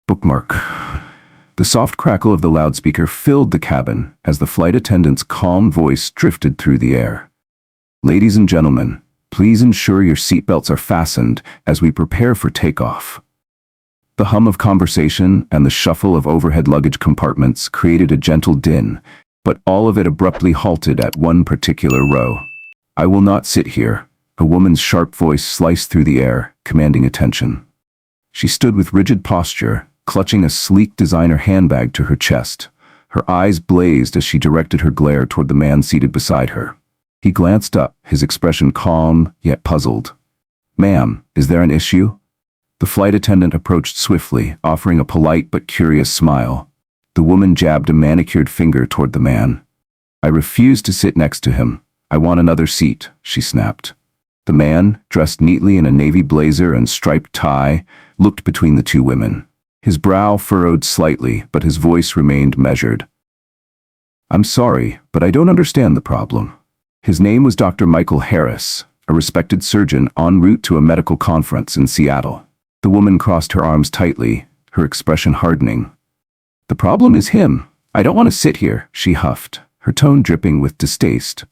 Bookmark. The soft crackle of the loudspeaker filled the cabin as the flight attendant's calm voice drifted through the air. Ladies and gentlemen, please ensure your seatbelts are fastened as we prepare for takeoff. The hum of conversation and the shuffle of overhead luggage compartments created a gentle din, but all of it abruptly halted at one particular row. "I will not sit here," a woman's sharp voice sliced through the air, commanding attention. She stood with rigid posture, clutching a sleek designer handbag to her chest. Her eyes blazed as she directed her glare toward the man seated beside her. He glanced up, his expression calm, yet puzzled. "Ma'am, is there an issue?" The flight attendant approached swiftly, offering a polite but curious smile. The woman jabbed a manicured finger toward the man. "I refuse to sit next to him. I want another seat," she snapped. The man, dressed neatly in a navy blazer and striped tie, looked between the two women. His brow furrowed slightly, but his voice remained measured. "I'm sorry, but I don't understand the problem." His name was Dr. Michael Harris, a respected surgeon en route to a medical conference in Seattle. The woman crossed her arms tightly, her expression hardening. "The problem is him. I don't want to sit here," she huffed, her tone dripping with distaste.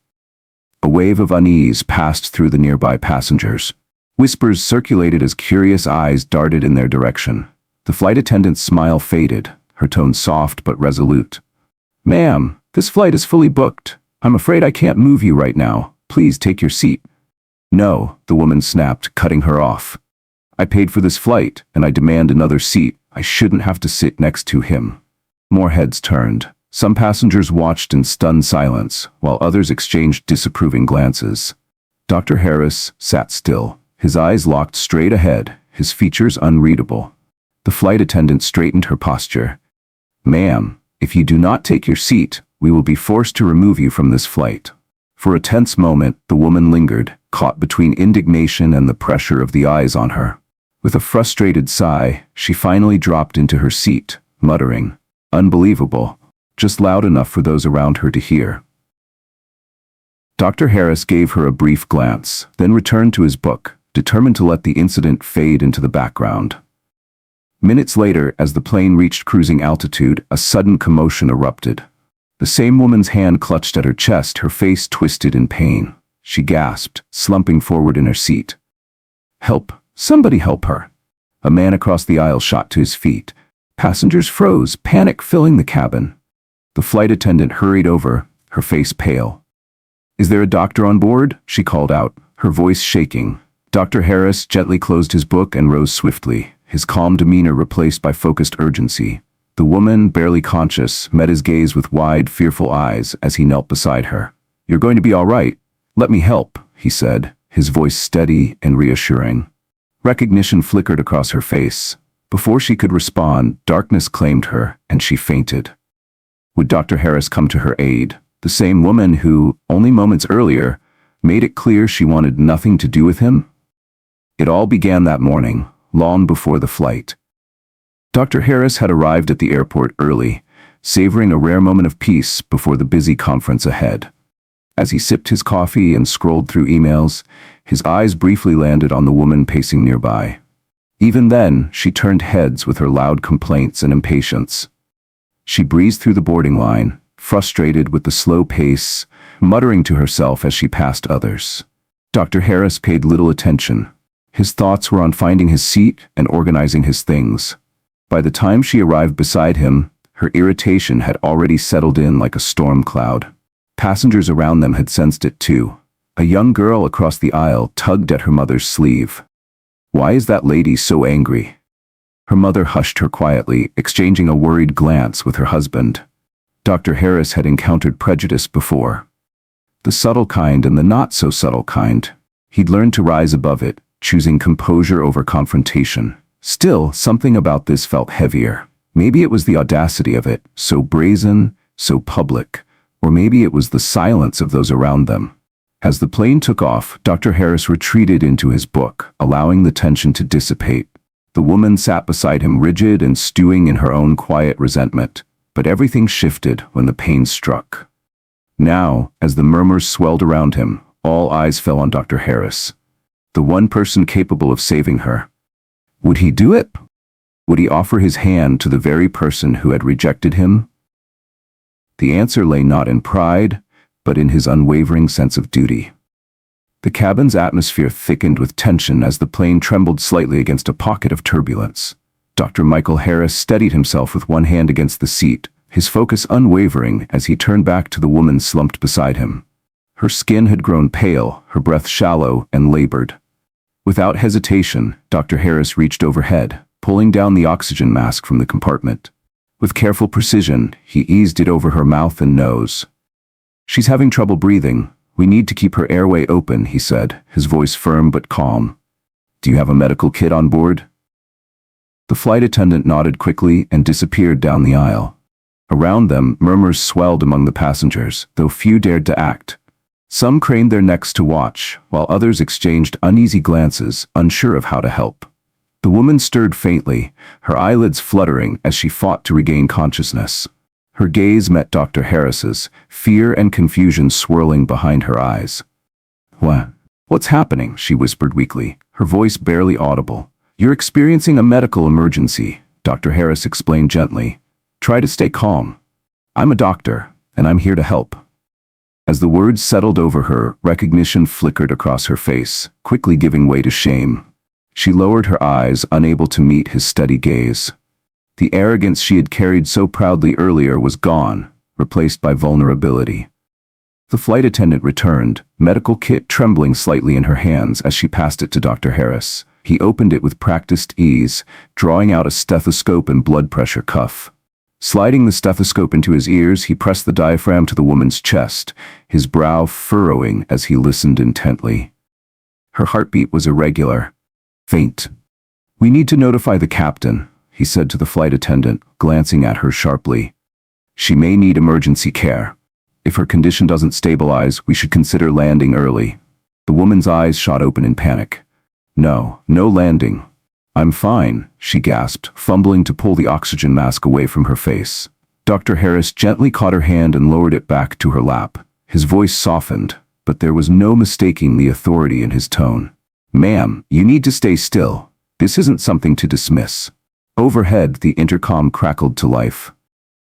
A wave of unease passed through the nearby passengers. Whispers circulated as curious eyes darted in their direction. The flight attendant's smile faded, her tone soft but resolute. "Ma'am, this flight is fully booked. I'm afraid I can't move you right now. Please take your seat." "No," the woman snapped, cutting her off. "I paid for this flight, and I demand another seat. I shouldn't have to sit next to him." More heads turned. Some passengers watched in stunned silence, while others exchanged disapproving glances. Dr. Harris sat still, his eyes locked straight ahead, his features unreadable. The flight attendant straightened her posture. "Ma'am, if you do not take your seat, we will be forced to remove you from this flight." For a tense moment, the woman lingered, caught between indignation and the pressure of the eyes on her. With a frustrated sigh, she finally dropped into her seat, muttering, "Unbelievable," just loud enough for those around her to hear. Dr. Harris gave her a brief glance, then returned to his book, determined to let the incident fade into the background. Minutes later, as the plane reached cruising altitude, a sudden commotion erupted. The same woman's hand clutched at her chest, her face twisted in pain. She gasped, slumping forward in her seat. "Help! Somebody help her!" A man across the aisle shot to his feet. Passengers froze, panic filling the cabin. The flight attendant hurried over, her face pale. "Is there a doctor on board?" she called out, her voice shaking. Dr. Harris gently closed his book and rose swiftly, his calm demeanor replaced by focused urgency. The woman, barely conscious, met his gaze with wide, fearful eyes as he knelt beside her. "You're going to be all right. Let me help," he said, his voice steady and reassuring. Recognition flickered across her face. Before she could respond, darkness claimed her, and she fainted. Would Dr. Harris come to her aid? The same woman who, only moments earlier, made it clear she wanted nothing to do with him? It all began that morning, long before the flight. Dr. Harris had arrived at the airport early, savoring a rare moment of peace before the busy conference ahead. As he sipped his coffee and scrolled through emails, his eyes briefly landed on the woman pacing nearby. Even then, she turned heads with her loud complaints and impatience. She breezed through the boarding line, frustrated with the slow pace, muttering to herself as she passed others. Dr. Harris paid little attention. His thoughts were on finding his seat and organizing his things. By the time she arrived beside him, her irritation had already settled in like a storm cloud. Passengers around them had sensed it too. A young girl across the aisle tugged at her mother's sleeve. "Why is that lady so angry?" Her mother hushed her quietly, exchanging a worried glance with her husband. Dr. Harris had encountered prejudice before. The subtle kind and the not-so-subtle kind. He'd learned to rise above it, choosing composure over confrontation. Still, something about this felt heavier. Maybe it was the audacity of it, so brazen, so public. Or maybe it was the silence of those around them. As the plane took off, Dr. Harris retreated into his book, allowing the tension to dissipate. The woman sat beside him rigid and stewing in her own quiet resentment, but everything shifted when the pain struck. Now, as the murmurs swelled around him, all eyes fell on Dr. Harris, the one person capable of saving her. Would he do it? Would he offer his hand to the very person who had rejected him? The answer lay not in pride, but in his unwavering sense of duty. The cabin's atmosphere thickened with tension as the plane trembled slightly against a pocket of turbulence. Dr. Michael Harris steadied himself with one hand against the seat, his focus unwavering as he turned back to the woman slumped beside him. Her skin had grown pale, her breath shallow and labored. Without hesitation, Dr. Harris reached overhead, pulling down the oxygen mask from the compartment. With careful precision, he eased it over her mouth and nose. "She's having trouble breathing. We need to keep her airway open," he said, his voice firm but calm. "Do you have a medical kit on board?" The flight attendant nodded quickly and disappeared down the aisle. Around them, murmurs swelled among the passengers, though few dared to act. Some craned their necks to watch, while others exchanged uneasy glances, unsure of how to help. The woman stirred faintly, her eyelids fluttering as she fought to regain consciousness. Her gaze met Dr. Harris's, fear and confusion swirling behind her eyes. What's happening?" she whispered weakly, her voice barely audible. "You're experiencing a medical emergency," Dr. Harris explained gently. "Try to stay calm. I'm a doctor, and I'm here to help." As the words settled over her, recognition flickered across her face, quickly giving way to shame. She lowered her eyes, unable to meet his steady gaze. The arrogance she had carried so proudly earlier was gone, replaced by vulnerability. The flight attendant returned, medical kit trembling slightly in her hands as she passed it to Dr. Harris. He opened it with practiced ease, drawing out a stethoscope and blood pressure cuff. Sliding the stethoscope into his ears, he pressed the diaphragm to the woman's chest, his brow furrowing as he listened intently. Her heartbeat was irregular, faint. "We need to notify the captain," he said to the flight attendant, glancing at her sharply. "She may need emergency care. If her condition doesn't stabilize, we should consider landing early." The woman's eyes shot open in panic. No landing. "I'm fine," she gasped, fumbling to pull the oxygen mask away from her face. Dr. Harris gently caught her hand and lowered it back to her lap. His voice softened, but there was no mistaking the authority in his tone. "Ma'am, you need to stay still. This isn't something to dismiss." Overhead, the intercom crackled to life.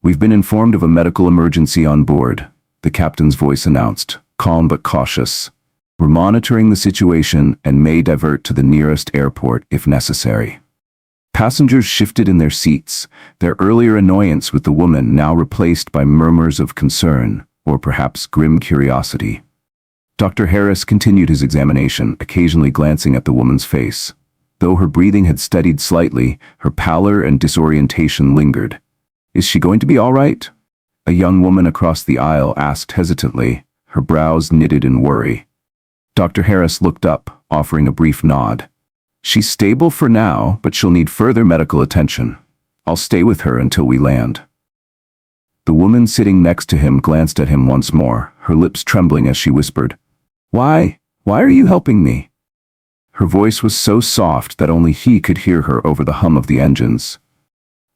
"We've been informed of a medical emergency on board," the captain's voice announced, calm but cautious. "We're monitoring the situation and may divert to the nearest airport if necessary." Passengers shifted in their seats, their earlier annoyance with the woman now replaced by murmurs of concern, or perhaps grim curiosity. Dr. Harris continued his examination, occasionally glancing at the woman's face. Though her breathing had steadied slightly, her pallor and disorientation lingered. "Is she going to be all right?" a young woman across the aisle asked hesitantly, her brows knitted in worry. Dr. Harris looked up, offering a brief nod. "She's stable for now, but she'll need further medical attention. I'll stay with her until we land." The woman sitting next to him glanced at him once more, her lips trembling as she whispered, Why are you helping me?" Her voice was so soft that only he could hear her over the hum of the engines.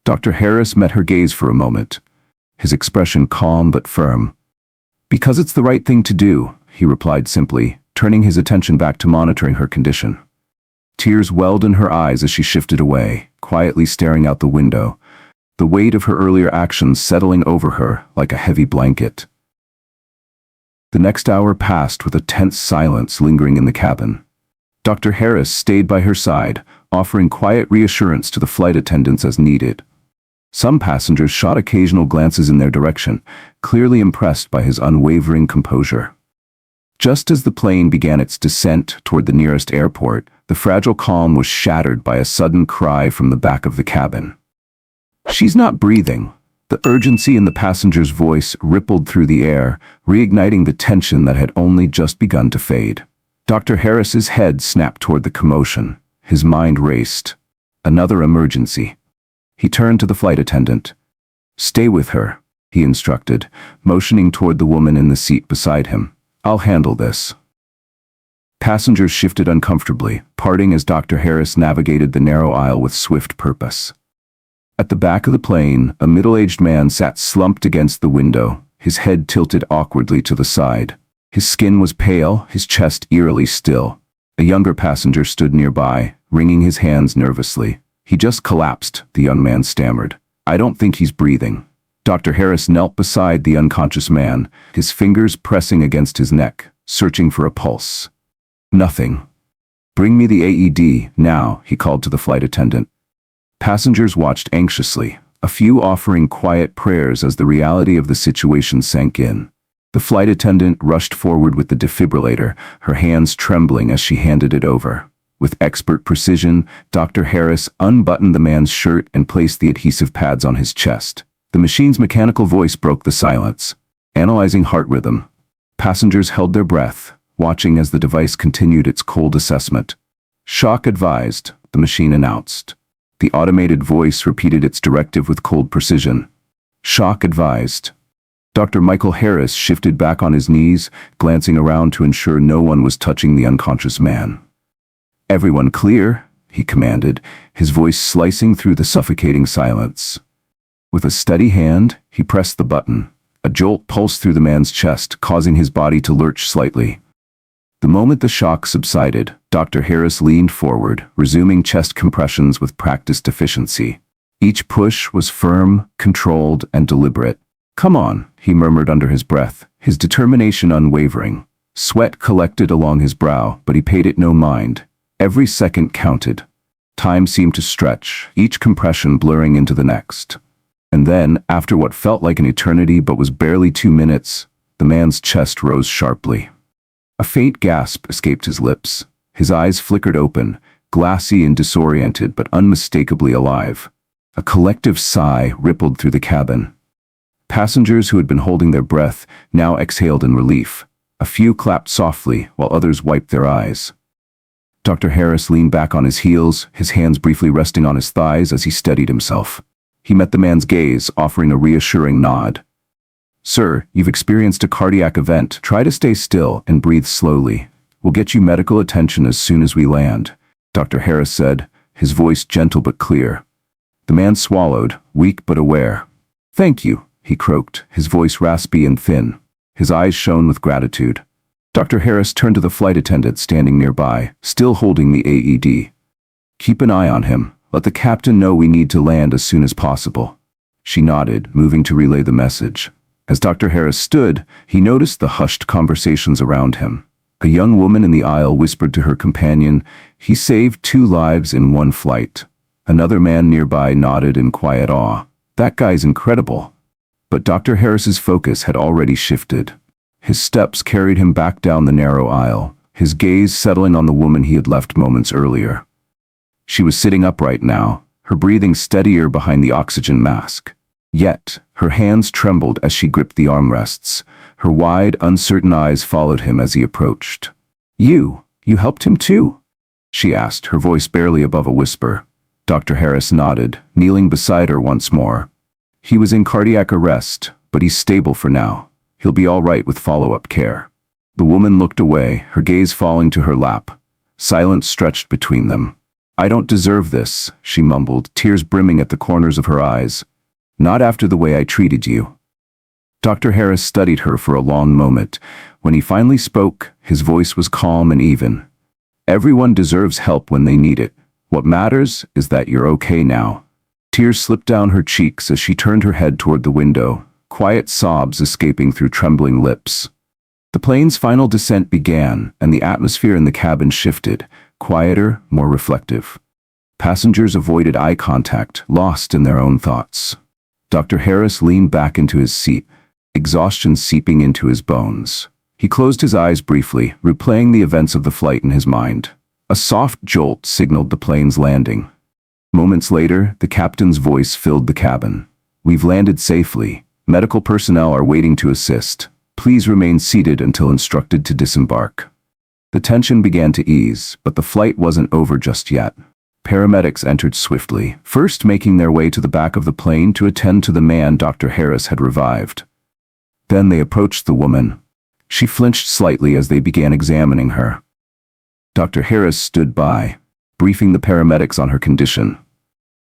Dr. Harris met her gaze for a moment, his expression calm but firm. "Because it's the right thing to do," he replied simply, turning his attention back to monitoring her condition. Tears welled in her eyes as she shifted away, quietly staring out the window, the weight of her earlier actions settling over her like a heavy blanket. The next hour passed with a tense silence lingering in the cabin. Dr. Harris stayed by her side, offering quiet reassurance to the flight attendants as needed. Some passengers shot occasional glances in their direction, clearly impressed by his unwavering composure. Just as the plane began its descent toward the nearest airport, the fragile calm was shattered by a sudden cry from the back of the cabin. "She's not breathing." The urgency in the passenger's voice rippled through the air, reigniting the tension that had only just begun to fade. Dr. Harris's head snapped toward the commotion. His mind raced. Another emergency. He turned to the flight attendant. "Stay with her," he instructed, motioning toward the woman in the seat beside him. "I'll handle this." Passengers shifted uncomfortably, parting as Dr. Harris navigated the narrow aisle with swift purpose. At the back of the plane, a middle-aged man sat slumped against the window, his head tilted awkwardly to the side. His skin was pale, his chest eerily still. A younger passenger stood nearby, wringing his hands nervously. "He just collapsed," the young man stammered. "I don't think he's breathing." Dr. Harris knelt beside the unconscious man, his fingers pressing against his neck, searching for a pulse. Nothing. "Bring me the AED, now," he called to the flight attendant. Passengers watched anxiously, a few offering quiet prayers as the reality of the situation sank in. The flight attendant rushed forward with the defibrillator, her hands trembling as she handed it over. With expert precision, Dr. Harris unbuttoned the man's shirt and placed the adhesive pads on his chest. The machine's mechanical voice broke the silence, analyzing heart rhythm. Passengers held their breath, watching as the device continued its cold assessment. "Shock advised," the machine announced. The automated voice repeated its directive with cold precision. "Shock advised." Dr. Michael Harris shifted back on his knees, glancing around to ensure no one was touching the unconscious man. "Everyone clear," he commanded, his voice slicing through the suffocating silence. With a steady hand, he pressed the button. A jolt pulsed through the man's chest, causing his body to lurch slightly. The moment the shock subsided, Dr. Harris leaned forward, resuming chest compressions with practiced efficiency. Each push was firm, controlled, and deliberate. "Come on," he murmured under his breath, his determination unwavering. Sweat collected along his brow, but he paid it no mind. Every second counted. Time seemed to stretch, each compression blurring into the next. And then, after what felt like an eternity but was barely 2 minutes, the man's chest rose sharply. A faint gasp escaped his lips. His eyes flickered open, glassy and disoriented but unmistakably alive. A collective sigh rippled through the cabin. Passengers who had been holding their breath now exhaled in relief. A few clapped softly, while others wiped their eyes. Dr. Harris leaned back on his heels, his hands briefly resting on his thighs as he steadied himself. He met the man's gaze, offering a reassuring nod. "Sir, you've experienced a cardiac event. Try to stay still and breathe slowly. We'll get you medical attention as soon as we land," Dr. Harris said, his voice gentle but clear. The man swallowed, weak but aware. "Thank you," he croaked, his voice raspy and thin. His eyes shone with gratitude. Dr. Harris turned to the flight attendant standing nearby, still holding the AED. "Keep an eye on him. Let the captain know we need to land as soon as possible." She nodded, moving to relay the message. As Dr. Harris stood, he noticed the hushed conversations around him. A young woman in the aisle whispered to her companion, "He saved 2 lives in 1 flight." Another man nearby nodded in quiet awe. "That guy's incredible." But Dr. Harris's focus had already shifted. His steps carried him back down the narrow aisle, his gaze settling on the woman he had left moments earlier. She was sitting upright now, her breathing steadier behind the oxygen mask. Yet, her hands trembled as she gripped the armrests. Her wide, uncertain eyes followed him as he approached. You helped him too?" she asked, her voice barely above a whisper. Dr. Harris nodded, kneeling beside her once more. "He was in cardiac arrest, but he's stable for now. He'll be all right with follow-up care." The woman looked away, her gaze falling to her lap. Silence stretched between them. "I don't deserve this," she mumbled, tears brimming at the corners of her eyes. "Not after the way I treated you." Dr. Harris studied her for a long moment. When he finally spoke, his voice was calm and even. "Everyone deserves help when they need it. What matters is that you're okay now." Tears slipped down her cheeks as she turned her head toward the window, quiet sobs escaping through trembling lips. The plane's final descent began, and the atmosphere in the cabin shifted, quieter, more reflective. Passengers avoided eye contact, lost in their own thoughts. Dr. Harris leaned back into his seat, exhaustion seeping into his bones. He closed his eyes briefly, replaying the events of the flight in his mind. A soft jolt signaled the plane's landing. Moments later, the captain's voice filled the cabin. "We've landed safely. Medical personnel are waiting to assist. Please remain seated until instructed to disembark." The tension began to ease, but the flight wasn't over just yet. Paramedics entered swiftly, first making their way to the back of the plane to attend to the man Dr. Harris had revived. Then they approached the woman. She flinched slightly as they began examining her. Dr. Harris stood by, briefing the paramedics on her condition.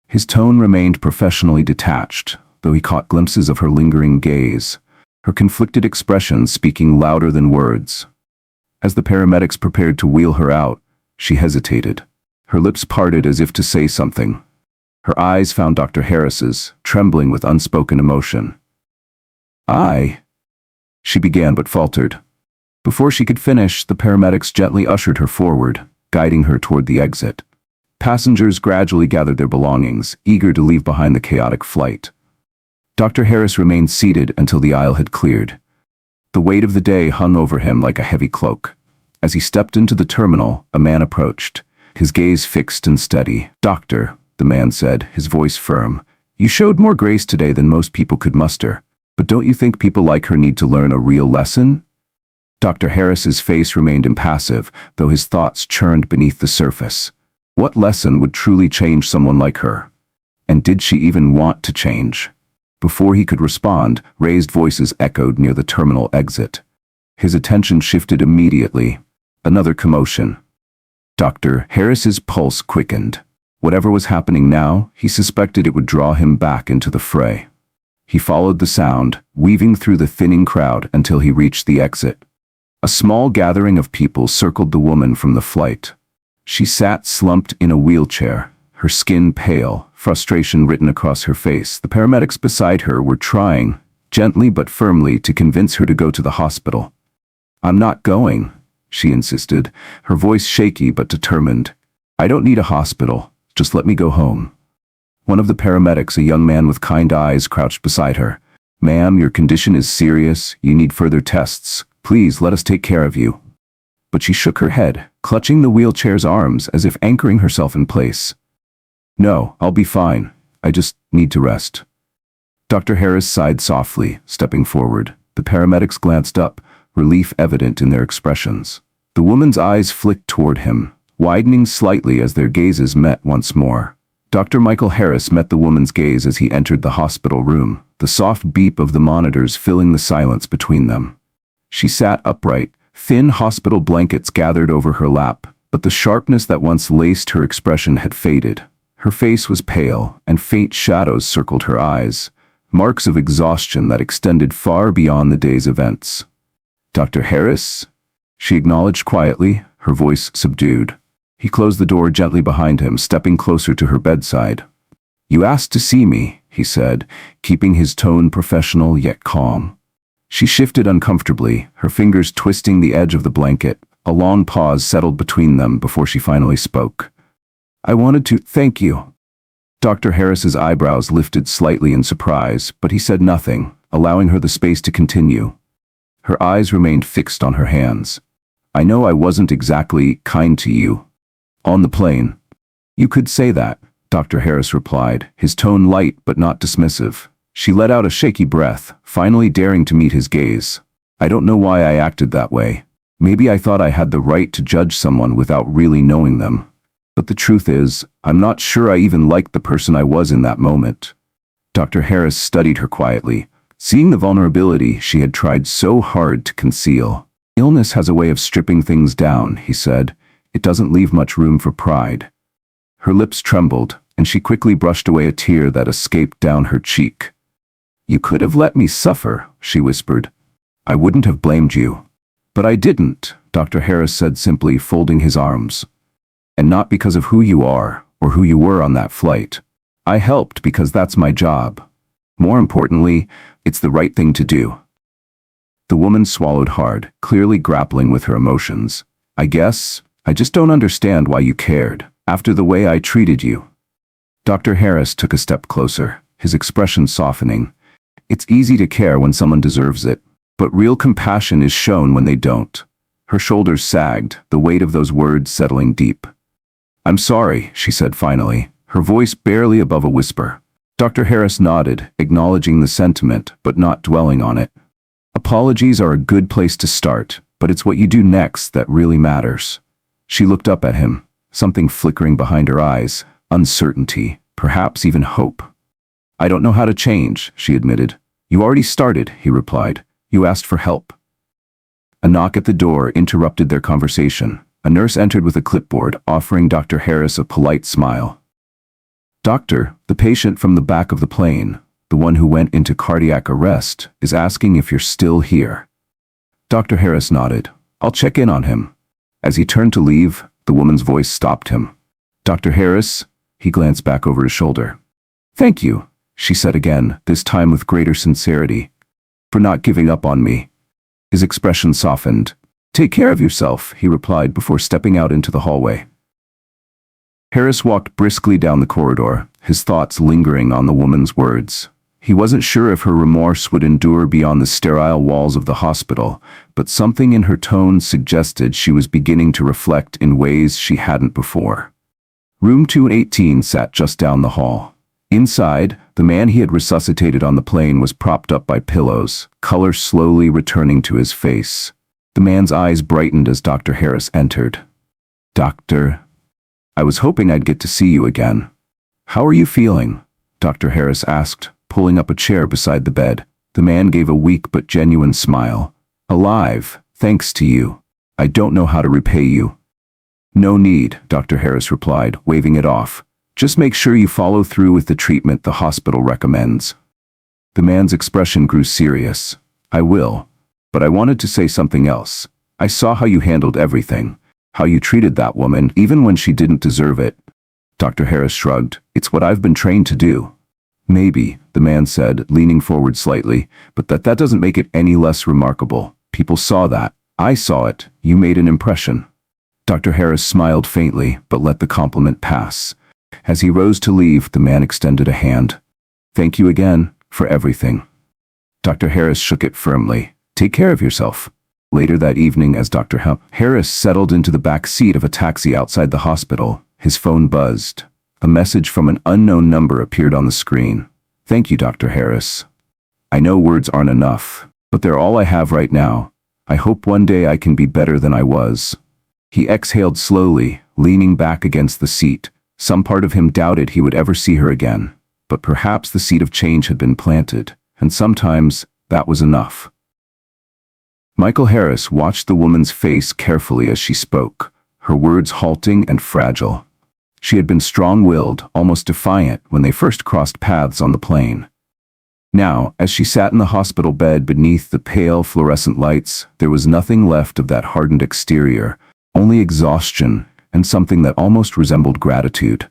His tone remained professionally detached, though he caught glimpses of her lingering gaze, her conflicted expressions speaking louder than words. As the paramedics prepared to wheel her out, she hesitated. Her lips parted as if to say something. Her eyes found Dr. Harris's, trembling with unspoken emotion. She began but faltered. Before she could finish, the paramedics gently ushered her forward, guiding her toward the exit. Passengers gradually gathered their belongings, eager to leave behind the chaotic flight. Dr. Harris remained seated until the aisle had cleared. The weight of the day hung over him like a heavy cloak. As he stepped into the terminal, a man approached, his gaze fixed and steady. "Doctor," the man said, his voice firm, "you showed more grace today than most people could muster, but don't you think people like her need to learn a real lesson?" Dr. Harris's face remained impassive, though his thoughts churned beneath the surface. What lesson would truly change someone like her? And did she even want to change? Before he could respond, raised voices echoed near the terminal exit. His attention shifted immediately. Another commotion. Dr. Harris's pulse quickened. Whatever was happening now, he suspected it would draw him back into the fray. He followed the sound, weaving through the thinning crowd until he reached the exit. A small gathering of people circled the woman from the flight. She sat slumped in a wheelchair, her skin pale, frustration written across her face. The paramedics beside her were trying, gently but firmly, to convince her to go to the hospital. "I'm not going," she insisted, her voice shaky but determined. "I don't need a hospital. Just let me go home." One of the paramedics, a young man with kind eyes, crouched beside her. "Ma'am, your condition is serious. You need further tests. Please let us take care of you." But she shook her head, clutching the wheelchair's arms as if anchoring herself in place. "No, I'll be fine. I just need to rest." Dr. Harris sighed softly, stepping forward. The paramedics glanced up, relief evident in their expressions. The woman's eyes flicked toward him, widening slightly as their gazes met once more. Dr. Michael Harris met the woman's gaze as he entered the hospital room, the soft beep of the monitors filling the silence between them. She sat upright, thin hospital blankets gathered over her lap, but the sharpness that once laced her expression had faded. Her face was pale, and faint shadows circled her eyes, marks of exhaustion that extended far beyond the day's events. "Dr. Harris?" she acknowledged quietly, her voice subdued. He closed the door gently behind him, stepping closer to her bedside. "You asked to see me," he said, keeping his tone professional yet calm. She shifted uncomfortably, her fingers twisting the edge of the blanket. A long pause settled between them before she finally spoke. "I wanted to thank you." Dr. Harris's eyebrows lifted slightly in surprise, but he said nothing, allowing her the space to continue. Her eyes remained fixed on her hands. "I know I wasn't exactly kind to you on the plane." "You could say that," Dr. Harris replied, his tone light but not dismissive. She let out a shaky breath, finally daring to meet his gaze. "I don't know why I acted that way. Maybe I thought I had the right to judge someone without really knowing them. But the truth is, I'm not sure I even liked the person I was in that moment." Dr. Harris studied her quietly, seeing the vulnerability she had tried so hard to conceal. "Illness has a way of stripping things down," he said. "It doesn't leave much room for pride." Her lips trembled, and she quickly brushed away a tear that escaped down her cheek. "You could have let me suffer," she whispered. "I wouldn't have blamed you." "But I didn't," Dr. Harris said simply, folding his arms. "And not because of who you are, or who you were on that flight. I helped because that's my job. More importantly, it's the right thing to do." The woman swallowed hard, clearly grappling with her emotions. I just don't understand why you cared, after the way I treated you." Dr. Harris took a step closer, his expression softening. "It's easy to care when someone deserves it, but real compassion is shown when they don't." Her shoulders sagged, the weight of those words settling deep. "I'm sorry," she said finally, her voice barely above a whisper. Dr. Harris nodded, acknowledging the sentiment, but not dwelling on it. "Apologies are a good place to start, but it's what you do next that really matters." She looked up at him, something flickering behind her eyes, uncertainty, perhaps even hope. "I don't know how to change," she admitted. "You already started," he replied. "You asked for help." A knock at the door interrupted their conversation. A nurse entered with a clipboard, offering Dr. Harris a polite smile. "Doctor, the patient from the back of the plane, the one who went into cardiac arrest, is asking if you're still here." Dr. Harris nodded. "I'll check in on him." As he turned to leave, the woman's voice stopped him. "Dr. Harris?" He glanced back over his shoulder. "Thank you," she said again, this time with greater sincerity, "for not giving up on me." His expression softened. "Take care of yourself," he replied before stepping out into the hallway. Harris walked briskly down the corridor, his thoughts lingering on the woman's words. He wasn't sure if her remorse would endure beyond the sterile walls of the hospital, but something in her tone suggested she was beginning to reflect in ways she hadn't before. Room 218 sat just down the hall. Inside, the man he had resuscitated on the plane was propped up by pillows, color slowly returning to his face. The man's eyes brightened as Dr. Harris entered. "Doctor, I was hoping I'd get to see you again." "How are you feeling?" Dr. Harris asked, pulling up a chair beside the bed. The man gave a weak but genuine smile. "Alive, thanks to you. I don't know how to repay you." "No need," Dr. Harris replied, waving it off. "Just make sure you follow through with the treatment the hospital recommends." The man's expression grew serious. "I will. But I wanted to say something else. I saw how you handled everything. How you treated that woman, even when she didn't deserve it." Dr. Harris shrugged. "It's what I've been trained to do." "Maybe," the man said, leaning forward slightly, "but that doesn't make it any less remarkable. People saw that. I saw it. You made an impression." Dr. Harris smiled faintly, but let the compliment pass. As he rose to leave, the man extended a hand. "Thank you again, for everything." Dr. Harris shook it firmly. "Take care of yourself." Later that evening, as Dr. Harris settled into the back seat of a taxi outside the hospital, his phone buzzed. A message from an unknown number appeared on the screen. "Thank you, Dr. Harris. I know words aren't enough, but they're all I have right now. I hope one day I can be better than I was." He exhaled slowly, leaning back against the seat. Some part of him doubted he would ever see her again, but perhaps the seed of change had been planted, and sometimes that was enough. Michael Harris watched the woman's face carefully as she spoke, her words halting and fragile. She had been strong-willed, almost defiant, when they first crossed paths on the plane. Now, as she sat in the hospital bed beneath the pale fluorescent lights, there was nothing left of that hardened exterior, only exhaustion and something that almost resembled gratitude.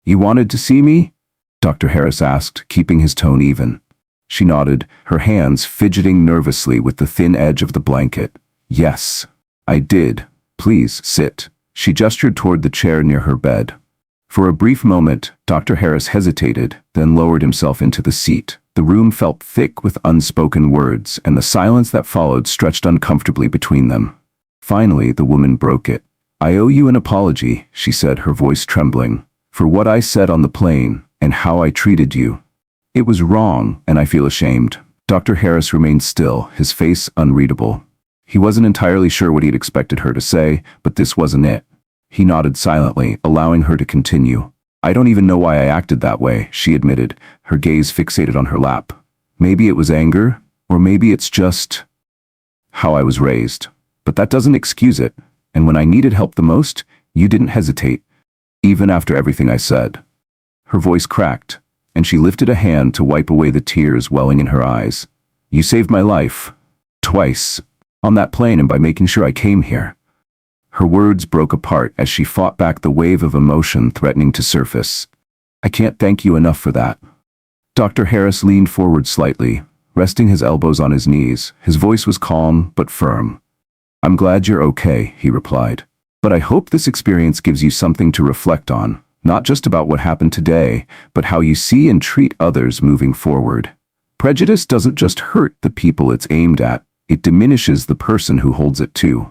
"You wanted to see me?" Dr. Harris asked, keeping his tone even. She nodded, her hands fidgeting nervously with the thin edge of the blanket. "Yes, I did. Please, sit." She gestured toward the chair near her bed. For a brief moment, Dr. Harris hesitated, then lowered himself into the seat. The room felt thick with unspoken words, and the silence that followed stretched uncomfortably between them. Finally, the woman broke it. "I owe you an apology," she said, her voice trembling, "for what I said on the plane and how I treated you. It was wrong, and I feel ashamed." Dr. Harris remained still, his face unreadable. He wasn't entirely sure what he'd expected her to say, but this wasn't it. He nodded silently, allowing her to continue. "I don't even know why I acted that way," she admitted, her gaze fixated on her lap. "Maybe it was anger, or maybe it's just how I was raised. But that doesn't excuse it. And when I needed help the most, you didn't hesitate, even after everything I said." Her voice cracked, and she lifted a hand to wipe away the tears welling in her eyes. "You saved my life. Twice. On that plane and by making sure I came here." Her words broke apart as she fought back the wave of emotion threatening to surface. "I can't thank you enough for that." Dr. Harris leaned forward slightly, resting his elbows on his knees. His voice was calm but firm. "I'm glad you're okay," he replied. "But I hope this experience gives you something to reflect on, not just about what happened today, but how you see and treat others moving forward. Prejudice doesn't just hurt the people it's aimed at, it diminishes the person who holds it too."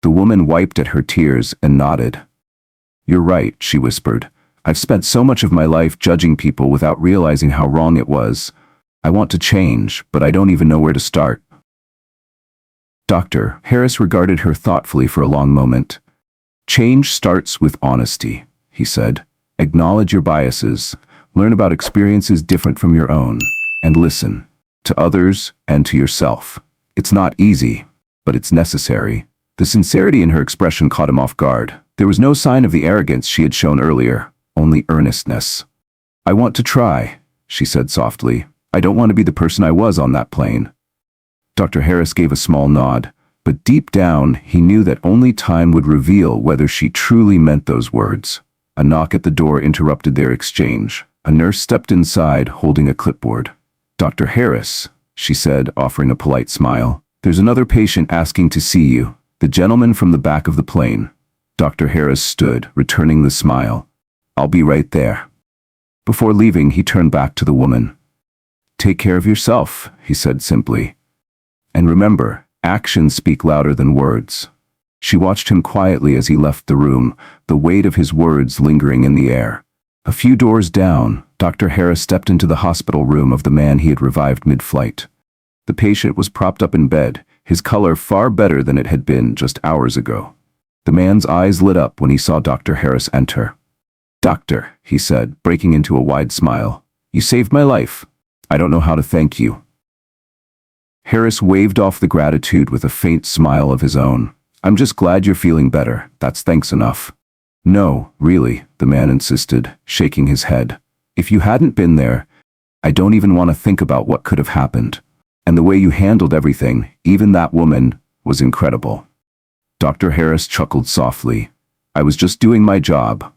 The woman wiped at her tears and nodded. "You're right," she whispered. "I've spent so much of my life judging people without realizing how wrong it was. I want to change, but I don't even know where to start." Dr. Harris regarded her thoughtfully for a long moment. "Change starts with honesty," he said. "Acknowledge your biases, learn about experiences different from your own, and listen to others and to yourself. It's not easy, but it's necessary." The sincerity in her expression caught him off guard. There was no sign of the arrogance she had shown earlier, only earnestness. "I want to try," she said softly. "I don't want to be the person I was on that plane." Dr. Harris gave a small nod, but deep down he knew that only time would reveal whether she truly meant those words. A knock at the door interrupted their exchange. A nurse stepped inside, holding a clipboard. "Dr. Harris," she said, offering a polite smile. "There's another patient asking to see you. The gentleman from the back of the plane." Dr. Harris stood, returning the smile. "I'll be right there." Before leaving, he turned back to the woman. "Take care of yourself," he said simply. "And remember, actions speak louder than words." She watched him quietly as he left the room, the weight of his words lingering in the air. A few doors down, Dr. Harris stepped into the hospital room of the man he had revived mid-flight. The patient was propped up in bed, his color far better than it had been just hours ago. The man's eyes lit up when he saw Dr. Harris enter. "Doctor," he said, breaking into a wide smile. "You saved my life. I don't know how to thank you." Harris waved off the gratitude with a faint smile of his own. "I'm just glad you're feeling better. That's thanks enough." "No, really," the man insisted, shaking his head. "If you hadn't been there, I don't even want to think about what could have happened. And the way you handled everything, even that woman, was incredible." Dr. Harris chuckled softly. "I was just doing my job."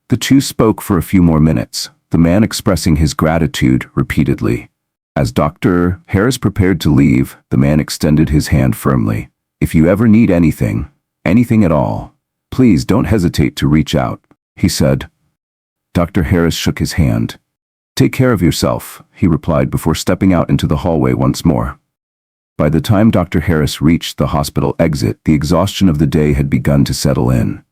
The two spoke for a few more minutes, the man expressing his gratitude repeatedly. As Dr. Harris prepared to leave, the man extended his hand firmly. "If you ever need anything, anything at all, please don't hesitate to reach out," he said. Dr. Harris shook his hand. "Take care of yourself," he replied before stepping out into the hallway once more. By the time Dr. Harris reached the hospital exit, the exhaustion of the day had begun to settle in.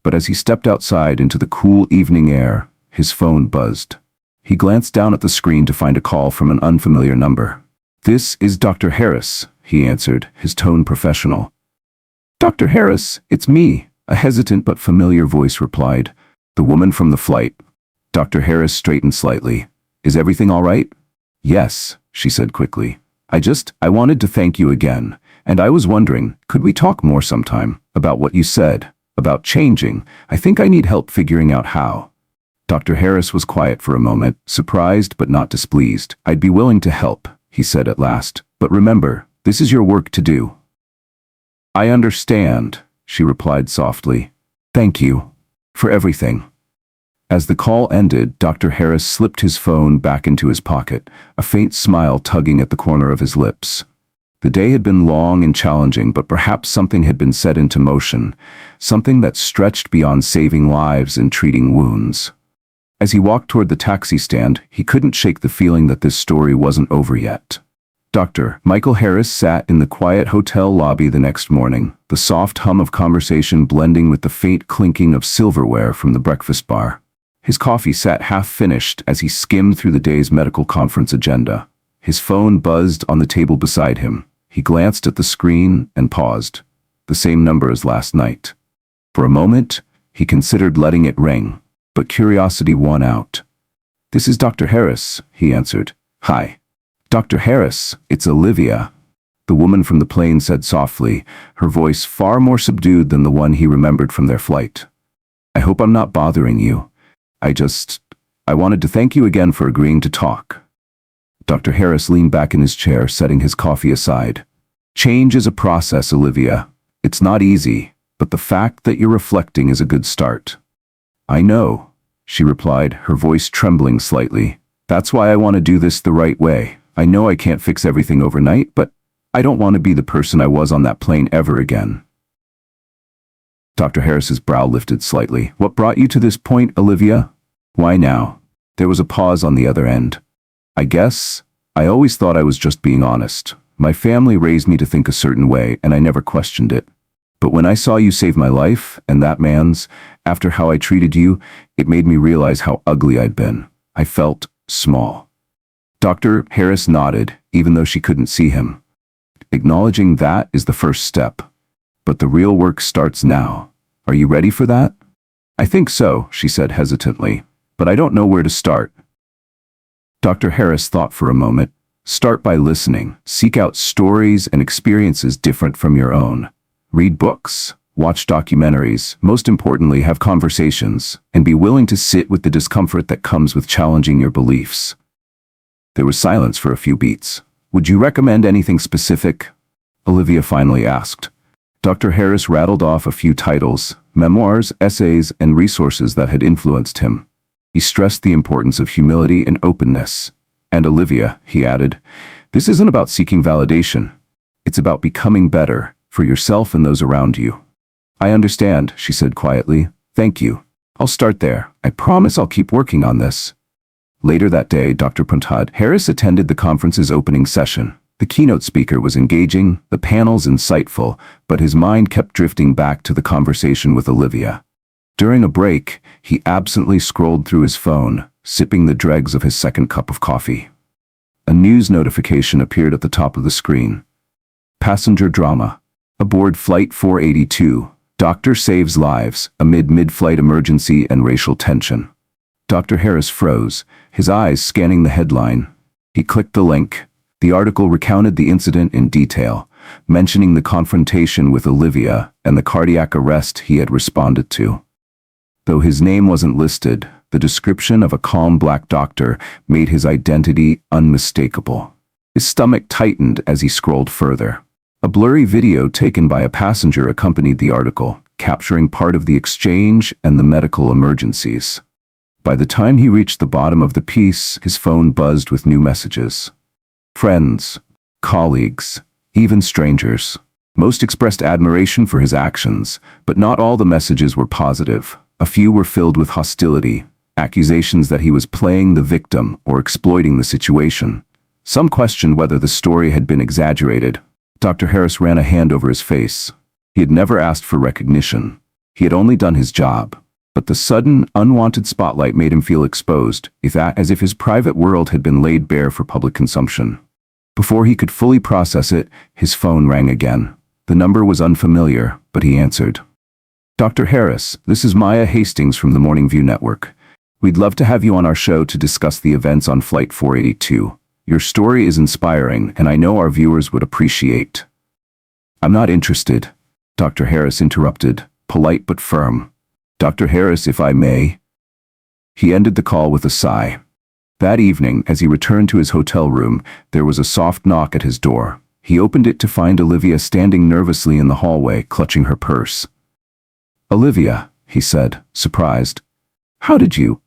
But as he stepped outside into the cool evening air, his phone buzzed. He glanced down at the screen to find a call from an unfamiliar number. "This is Dr. Harris," he answered, his tone professional. "Dr. Harris, it's me," a hesitant but familiar voice replied. "The woman from the flight." Dr. Harris straightened slightly. "Is everything all right?" "Yes," she said quickly. I wanted to thank you again, and I was wondering, could we talk more sometime about what you said, about changing? I think I need help figuring out how." Dr. Harris was quiet for a moment, surprised but not displeased. "I'd be willing to help," he said at last. "But remember, this is your work to do." "I understand," she replied softly. "Thank you for everything." As the call ended, Dr. Harris slipped his phone back into his pocket, a faint smile tugging at the corner of his lips. The day had been long and challenging, but perhaps something had been set into motion, something that stretched beyond saving lives and treating wounds. As he walked toward the taxi stand, he couldn't shake the feeling that this story wasn't over yet. Dr. Michael Harris sat in the quiet hotel lobby the next morning, the soft hum of conversation blending with the faint clinking of silverware from the breakfast bar. His coffee sat half-finished as he skimmed through the day's medical conference agenda. His phone buzzed on the table beside him. He glanced at the screen and paused. The same number as last night. For a moment, he considered letting it ring, but curiosity won out. "This is Dr. Harris," he answered. "Hi. Dr. Harris, it's Olivia," the woman from the plane said softly, her voice far more subdued than the one he remembered from their flight. "I hope I'm not bothering you. I wanted to thank you again for agreeing to talk." Dr. Harris leaned back in his chair, setting his coffee aside. "Change is a process, Olivia. It's not easy, but the fact that you're reflecting is a good start." "I know," she replied, her voice trembling slightly. "That's why I want to do this the right way. I know I can't fix everything overnight, but I don't want to be the person I was on that plane ever again." Dr. Harris's brow lifted slightly. "What brought you to this point, Olivia? Why now?" There was a pause on the other end. "I guess I always thought I was just being honest. My family raised me to think a certain way, and I never questioned it. But when I saw you save my life, and that man's, after how I treated you, it made me realize how ugly I'd been. I felt small." Dr. Harris nodded, even though she couldn't see him. "Acknowledging that is the first step. But the real work starts now. Are you ready for that?" "I think so," she said hesitantly, "but I don't know where to start." Dr. Harris thought for a moment. "Start by listening. Seek out stories and experiences different from your own. Read books, watch documentaries, most importantly have conversations, and be willing to sit with the discomfort that comes with challenging your beliefs." There was silence for a few beats. "Would you recommend anything specific?" Olivia finally asked. Dr. Harris rattled off a few titles, memoirs, essays, and resources that had influenced him. He stressed the importance of humility and openness. And Olivia, he added, this isn't about seeking validation. It's about becoming better for yourself and those around you. I understand, she said quietly. Thank you. I'll start there. I promise I'll keep working on this. Later that day, Dr. Puntad Harris attended the conference's opening session. The keynote speaker was engaging, the panels insightful, but his mind kept drifting back to the conversation with Olivia. During a break, he absently scrolled through his phone, sipping the dregs of his second cup of coffee. A news notification appeared at the top of the screen. Passenger drama. Aboard Flight 482, doctor saves lives amid mid-flight emergency and racial tension. Dr. Harris froze, his eyes scanning the headline. He clicked the link. The article recounted the incident in detail, mentioning the confrontation with Olivia and the cardiac arrest he had responded to. Though his name wasn't listed, the description of a calm black doctor made his identity unmistakable. His stomach tightened as he scrolled further. A blurry video taken by a passenger accompanied the article, capturing part of the exchange and the medical emergencies. By the time he reached the bottom of the piece, his phone buzzed with new messages. Friends, colleagues, even strangers. Most expressed admiration for his actions, but not all the messages were positive. A few were filled with hostility, accusations that he was playing the victim or exploiting the situation. Some questioned whether the story had been exaggerated. Dr. Harris ran a hand over his face. He had never asked for recognition. He had only done his job. But the sudden, unwanted spotlight made him feel exposed, as if his private world had been laid bare for public consumption. Before he could fully process it, his phone rang again. The number was unfamiliar, but he answered. Dr. Harris, this is Maya Hastings from the Morning View Network. We'd love to have you on our show to discuss the events on Flight 482. Your story is inspiring, and I know our viewers would appreciate. I'm not interested, Dr. Harris interrupted, polite but firm. Dr. Harris, if I may. He ended the call with a sigh. That evening, as he returned to his hotel room, there was a soft knock at his door. He opened it to find Olivia standing nervously in the hallway, clutching her purse. Olivia, he said, surprised. How did you?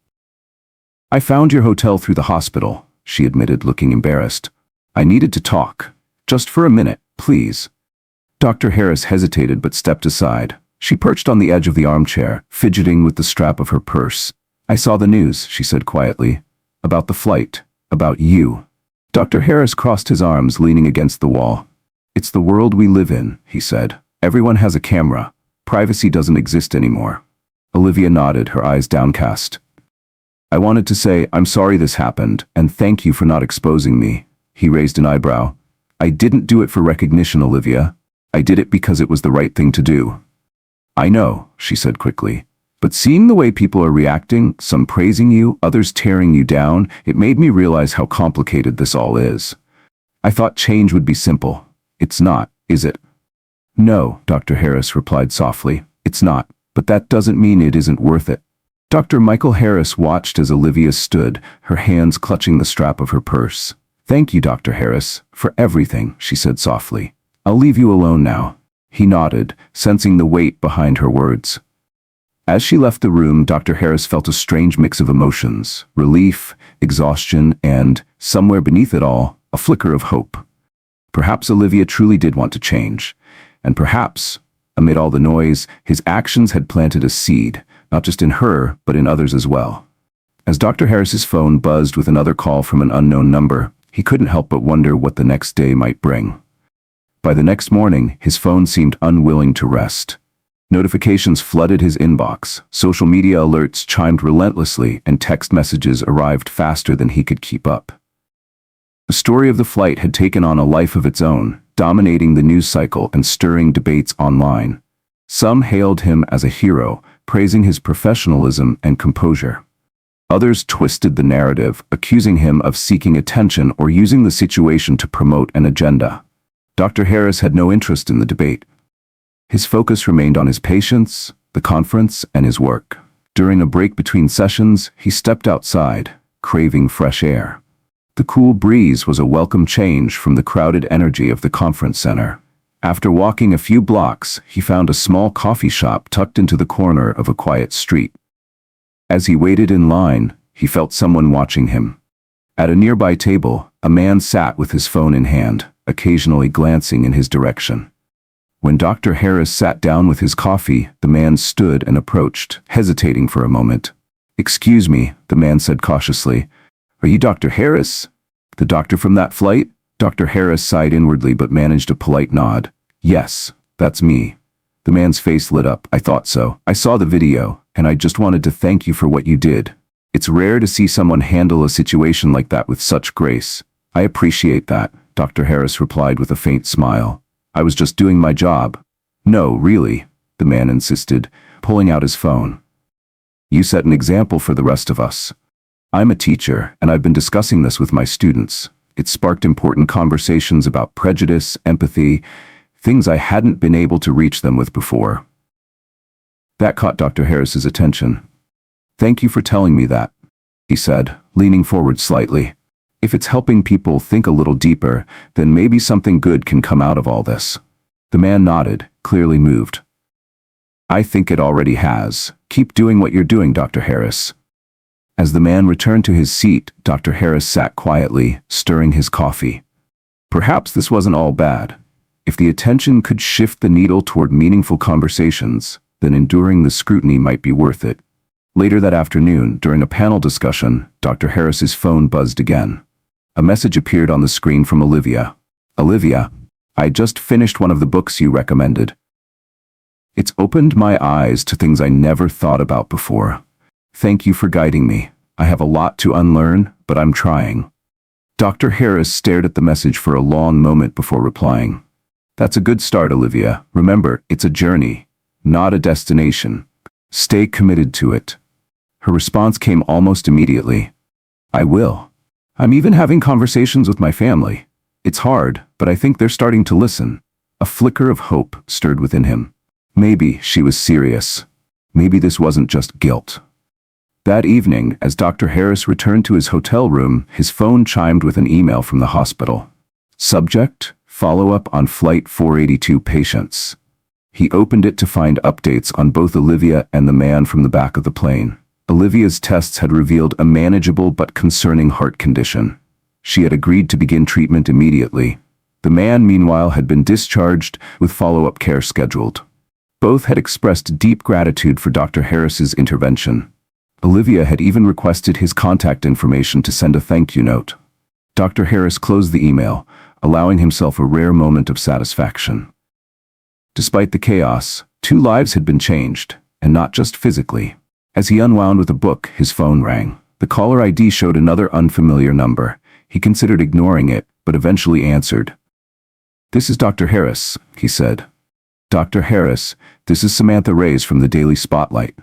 I found your hotel through the hospital, she admitted, looking embarrassed. I needed to talk. Just for a minute, please. Dr. Harris hesitated but stepped aside. She perched on the edge of the armchair, fidgeting with the strap of her purse. I saw the news, she said quietly. About the flight. About you. Dr. Harris crossed his arms, leaning against the wall. It's the world we live in, he said. Everyone has a camera. Privacy doesn't exist anymore. Olivia nodded, her eyes downcast. I wanted to say, I'm sorry this happened, and thank you for not exposing me. He raised an eyebrow. I didn't do it for recognition, Olivia. I did it because it was the right thing to do. I know, she said quickly. But seeing the way people are reacting, some praising you, others tearing you down, it made me realize how complicated this all is. I thought change would be simple. It's not, is it? No, Dr. Harris replied softly. It's not, but that doesn't mean it isn't worth it. Dr. Michael Harris watched as Olivia stood, her hands clutching the strap of her purse. Thank you, Dr. Harris, for everything, she said softly. I'll leave you alone now. He nodded, sensing the weight behind her words. As she left the room, Dr. Harris felt a strange mix of emotions, relief, exhaustion, and, somewhere beneath it all, a flicker of hope. Perhaps Olivia truly did want to change, and perhaps, amid all the noise, his actions had planted a seed, not just in her, but in others as well. As Dr. Harris's phone buzzed with another call from an unknown number, he couldn't help but wonder what the next day might bring. By the next morning, his phone seemed unwilling to rest. Notifications flooded his inbox, social media alerts chimed relentlessly, and text messages arrived faster than he could keep up. The story of the flight had taken on a life of its own, dominating the news cycle and stirring debates online. Some hailed him as a hero, praising his professionalism and composure. Others twisted the narrative, accusing him of seeking attention or using the situation to promote an agenda. Dr. Harris had no interest in the debate. His focus remained on his patients, the conference, and his work. During a break between sessions, he stepped outside, craving fresh air. The cool breeze was a welcome change from the crowded energy of the conference center. After walking a few blocks, he found a small coffee shop tucked into the corner of a quiet street. As he waited in line, he felt someone watching him. At a nearby table, a man sat with his phone in hand, occasionally glancing in his direction. When Dr. Harris sat down with his coffee, the man stood and approached, hesitating for a moment. "Excuse me," the man said cautiously. "Are you Dr. Harris? The doctor from that flight?" Dr. Harris sighed inwardly but managed a polite nod. "Yes, that's me." The man's face lit up. "I thought so. I saw the video, and I just wanted to thank you for what you did. It's rare to see someone handle a situation like that with such grace." "I appreciate that," Dr. Harris replied with a faint smile. "I was just doing my job." "No, really," the man insisted, pulling out his phone. "You set an example for the rest of us. I'm a teacher, and I've been discussing this with my students. It sparked important conversations about prejudice, empathy, things I hadn't been able to reach them with before." That caught Dr. Harris's attention. "Thank you for telling me that," he said, leaning forward slightly. "If it's helping people think a little deeper, then maybe something good can come out of all this." The man nodded, clearly moved. "I think it already has. Keep doing what you're doing, Dr. Harris." As the man returned to his seat, Dr. Harris sat quietly, stirring his coffee. Perhaps this wasn't all bad. If the attention could shift the needle toward meaningful conversations, then enduring the scrutiny might be worth it. Later that afternoon, during a panel discussion, Dr. Harris's phone buzzed again. A message appeared on the screen from Olivia. "Olivia, I just finished one of the books you recommended. It's opened my eyes to things I never thought about before. Thank you for guiding me. I have a lot to unlearn, but I'm trying." Dr. Harris stared at the message for a long moment before replying. "That's a good start, Olivia. Remember, it's a journey, not a destination. Stay committed to it." Her response came almost immediately. "I will. I'm even having conversations with my family. It's hard, but I think they're starting to listen." A flicker of hope stirred within him. Maybe she was serious. Maybe this wasn't just guilt. That evening, as Dr. Harris returned to his hotel room, his phone chimed with an email from the hospital. Subject: follow-up on Flight 482 patients. He opened it to find updates on both Olivia and the man from the back of the plane. Olivia's tests had revealed a manageable but concerning heart condition. She had agreed to begin treatment immediately. The man, meanwhile, had been discharged with follow-up care scheduled. Both had expressed deep gratitude for Dr. Harris's intervention. Olivia had even requested his contact information to send a thank you note. Dr. Harris closed the email, allowing himself a rare moment of satisfaction. Despite the chaos, 2 lives had been changed, and not just physically. As he unwound with a book, his phone rang. The caller ID showed another unfamiliar number. He considered ignoring it, but eventually answered. "This is Dr. Harris," he said. "Dr. Harris, this is Samantha Reyes from the Daily Spotlight.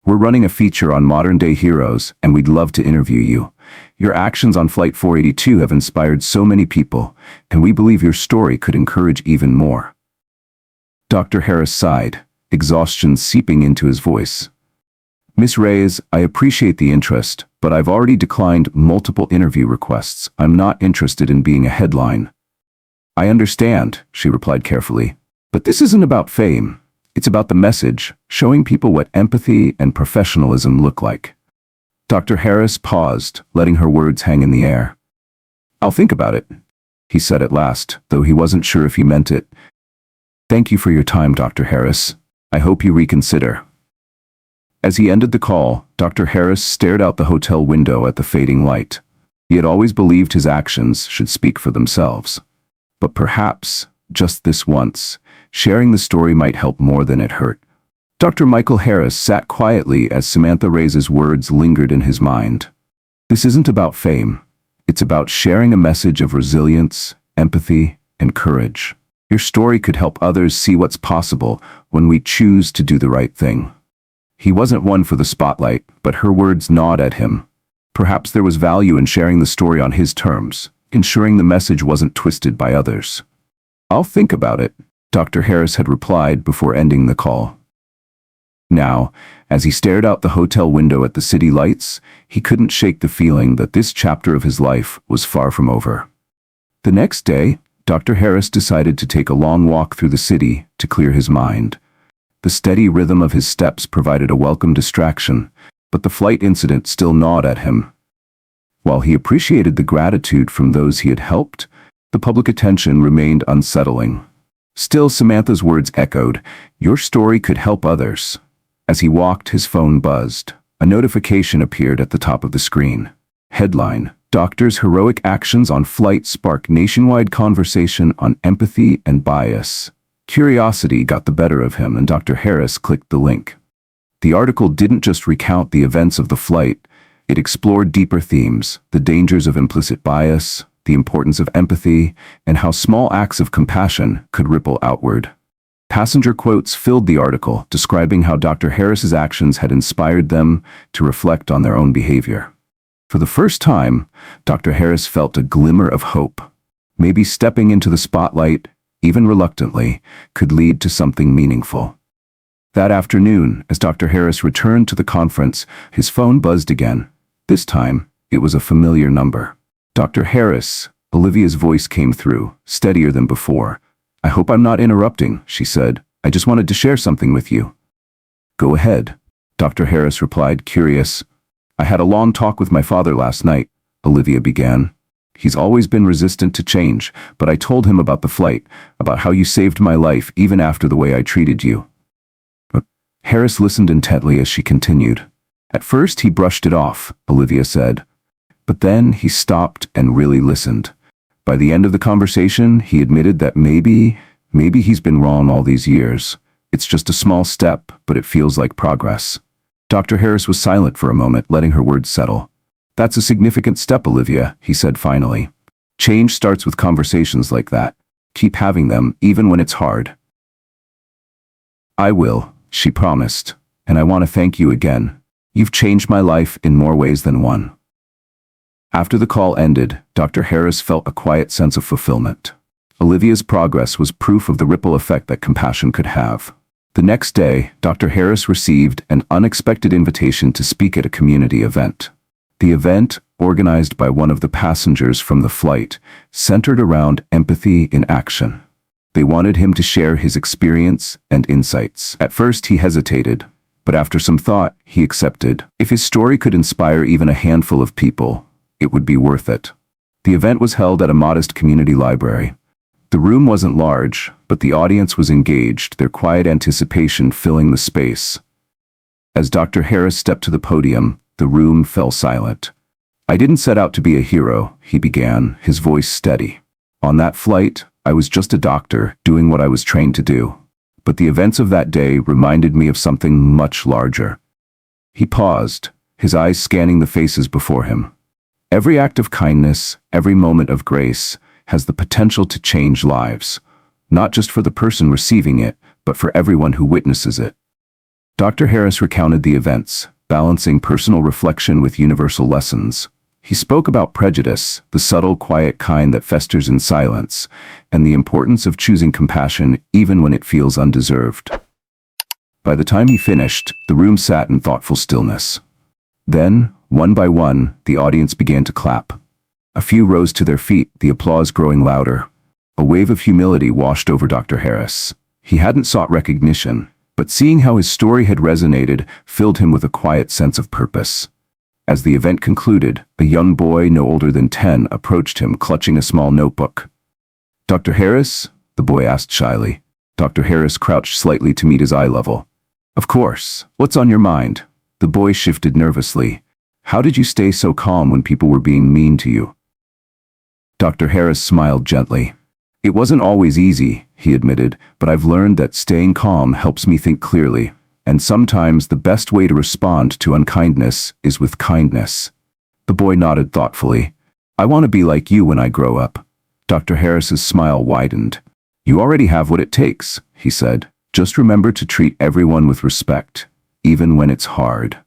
We're running a feature on modern-day heroes, and we'd love to interview you. Your actions on Flight 482 have inspired so many people, and we believe your story could encourage even more." Dr. Harris sighed, exhaustion seeping into his voice. "Miss Reyes, I appreciate the interest, but I've already declined multiple interview requests. I'm not interested in being a headline." "I understand," she replied carefully, "but this isn't about fame. It's about the message, showing people what empathy and professionalism look like." Dr. Harris paused, letting her words hang in the air. "I'll think about it," he said at last, though he wasn't sure if he meant it. "Thank you for your time, Dr. Harris. I hope you reconsider." As he ended the call, Dr. Harris stared out the hotel window at the fading light. He had always believed his actions should speak for themselves. But perhaps, just this once, sharing the story might help more than it hurt. Dr. Michael Harris sat quietly as Samantha Reyes' words lingered in his mind. This isn't about fame. It's about sharing a message of resilience, empathy, and courage. Your story could help others see what's possible when we choose to do the right thing. He wasn't one for the spotlight, but her words gnawed at him. Perhaps there was value in sharing the story on his terms, ensuring the message wasn't twisted by others. "I'll think about it," Dr. Harris had replied before ending the call. Now, as he stared out the hotel window at the city lights, he couldn't shake the feeling that this chapter of his life was far from over. The next day, Dr. Harris decided to take a long walk through the city to clear his mind. The steady rhythm of his steps provided a welcome distraction, but the flight incident still gnawed at him. While he appreciated the gratitude from those he had helped, the public attention remained unsettling. Still, Samantha's words echoed, "Your story could help others." As he walked, his phone buzzed. A notification appeared at the top of the screen. Headline: Doctor's heroic actions on flight spark nationwide conversation on empathy and bias. Curiosity got the better of him, and Dr. Harris clicked the link. The article didn't just recount the events of the flight, it explored deeper themes: the dangers of implicit bias, the importance of empathy, and how small acts of compassion could ripple outward. Passenger quotes filled the article, describing how Dr. Harris's actions had inspired them to reflect on their own behavior. For the first time, Dr. Harris felt a glimmer of hope. Maybe stepping into the spotlight, even reluctantly, could lead to something meaningful. That afternoon, as Dr. Harris returned to the conference, his phone buzzed again. This time, it was a familiar number. "Dr. Harris," Olivia's voice came through, steadier than before. "I hope I'm not interrupting," she said. "I just wanted to share something with you." "Go ahead," Dr. Harris replied, curious. "I had a long talk with my father last night," Olivia began. "He's always been resistant to change, but I told him about the flight, about how you saved my life even after the way I treated you." Harris listened intently as she continued. "At first he brushed it off," Olivia said. "But then he stopped and really listened. By the end of the conversation, he admitted that maybe he's been wrong all these years. It's just a small step, but it feels like progress." Dr. Harris was silent for a moment, letting her words settle. "That's a significant step, Olivia," he said finally. "Change starts with conversations like that. Keep having them, even when it's hard." "I will," she promised, "and I want to thank you again. You've changed my life in more ways than one." After the call ended, Dr. Harris felt a quiet sense of fulfillment. Olivia's progress was proof of the ripple effect that compassion could have. The next day, Dr. Harris received an unexpected invitation to speak at a community event. The event, organized by one of the passengers from the flight, centered around empathy in action. They wanted him to share his experience and insights. At first he hesitated, but after some thought, he accepted. If his story could inspire even a handful of people, it would be worth it. The event was held at a modest community library. The room wasn't large, but the audience was engaged, their quiet anticipation filling the space. As Dr. Harris stepped to the podium, the room fell silent. "I didn't set out to be a hero," he began, his voice steady. "On that flight, I was just a doctor, doing what I was trained to do. But the events of that day reminded me of something much larger." He paused, his eyes scanning the faces before him. Every act of kindness, every moment of grace, has the potential to change lives, not just for the person receiving it, but for everyone who witnesses it. Dr. Harris recounted the events, balancing personal reflection with universal lessons. He spoke about prejudice, the subtle, quiet kind that festers in silence, and the importance of choosing compassion even when it feels undeserved. By the time he finished, the room sat in thoughtful stillness. Then, one by one, the audience began to clap. A few rose to their feet, the applause growing louder. A wave of humility washed over Dr. Harris. He hadn't sought recognition, but seeing how his story had resonated filled him with a quiet sense of purpose. As the event concluded, a young boy no older than 10 approached him, clutching a small notebook. "Dr. Harris?" the boy asked shyly. Dr. Harris crouched slightly to meet his eye level. "Of course. What's on your mind?" The boy shifted nervously. "How did you stay so calm when people were being mean to you?" Dr. Harris smiled gently. "It wasn't always easy," he admitted, "but I've learned that staying calm helps me think clearly, and sometimes the best way to respond to unkindness is with kindness." The boy nodded thoughtfully. "I want to be like you when I grow up." Dr. Harris's smile widened. "You already have what it takes," he said. "Just remember to treat everyone with respect, even when it's hard."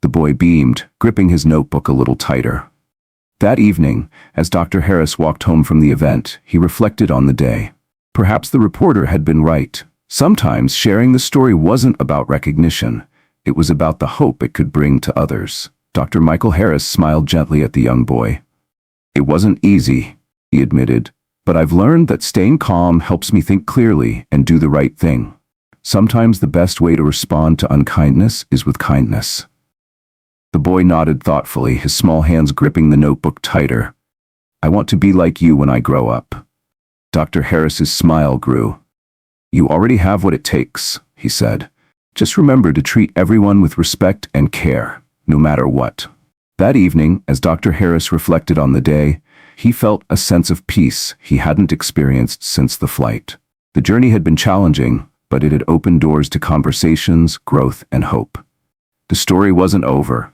The boy beamed, gripping his notebook a little tighter. That evening, as Dr. Harris walked home from the event, he reflected on the day. Perhaps the reporter had been right. Sometimes sharing the story wasn't about recognition. It was about the hope it could bring to others. Dr. Michael Harris smiled gently at the young boy. "It wasn't easy," he admitted, But I've learned that staying calm helps me think clearly and do the right thing. Sometimes the best way to respond to unkindness is with kindness." The boy nodded thoughtfully, his small hands gripping the notebook tighter. "I want to be like you when I grow up." Dr. Harris's smile grew. "You already have what it takes," he said. "Just remember to treat everyone with respect and care, no matter what." That evening, as Dr. Harris reflected on the day, he felt a sense of peace he hadn't experienced since the flight. The journey had been challenging, but it had opened doors to conversations, growth, and hope. The story wasn't over.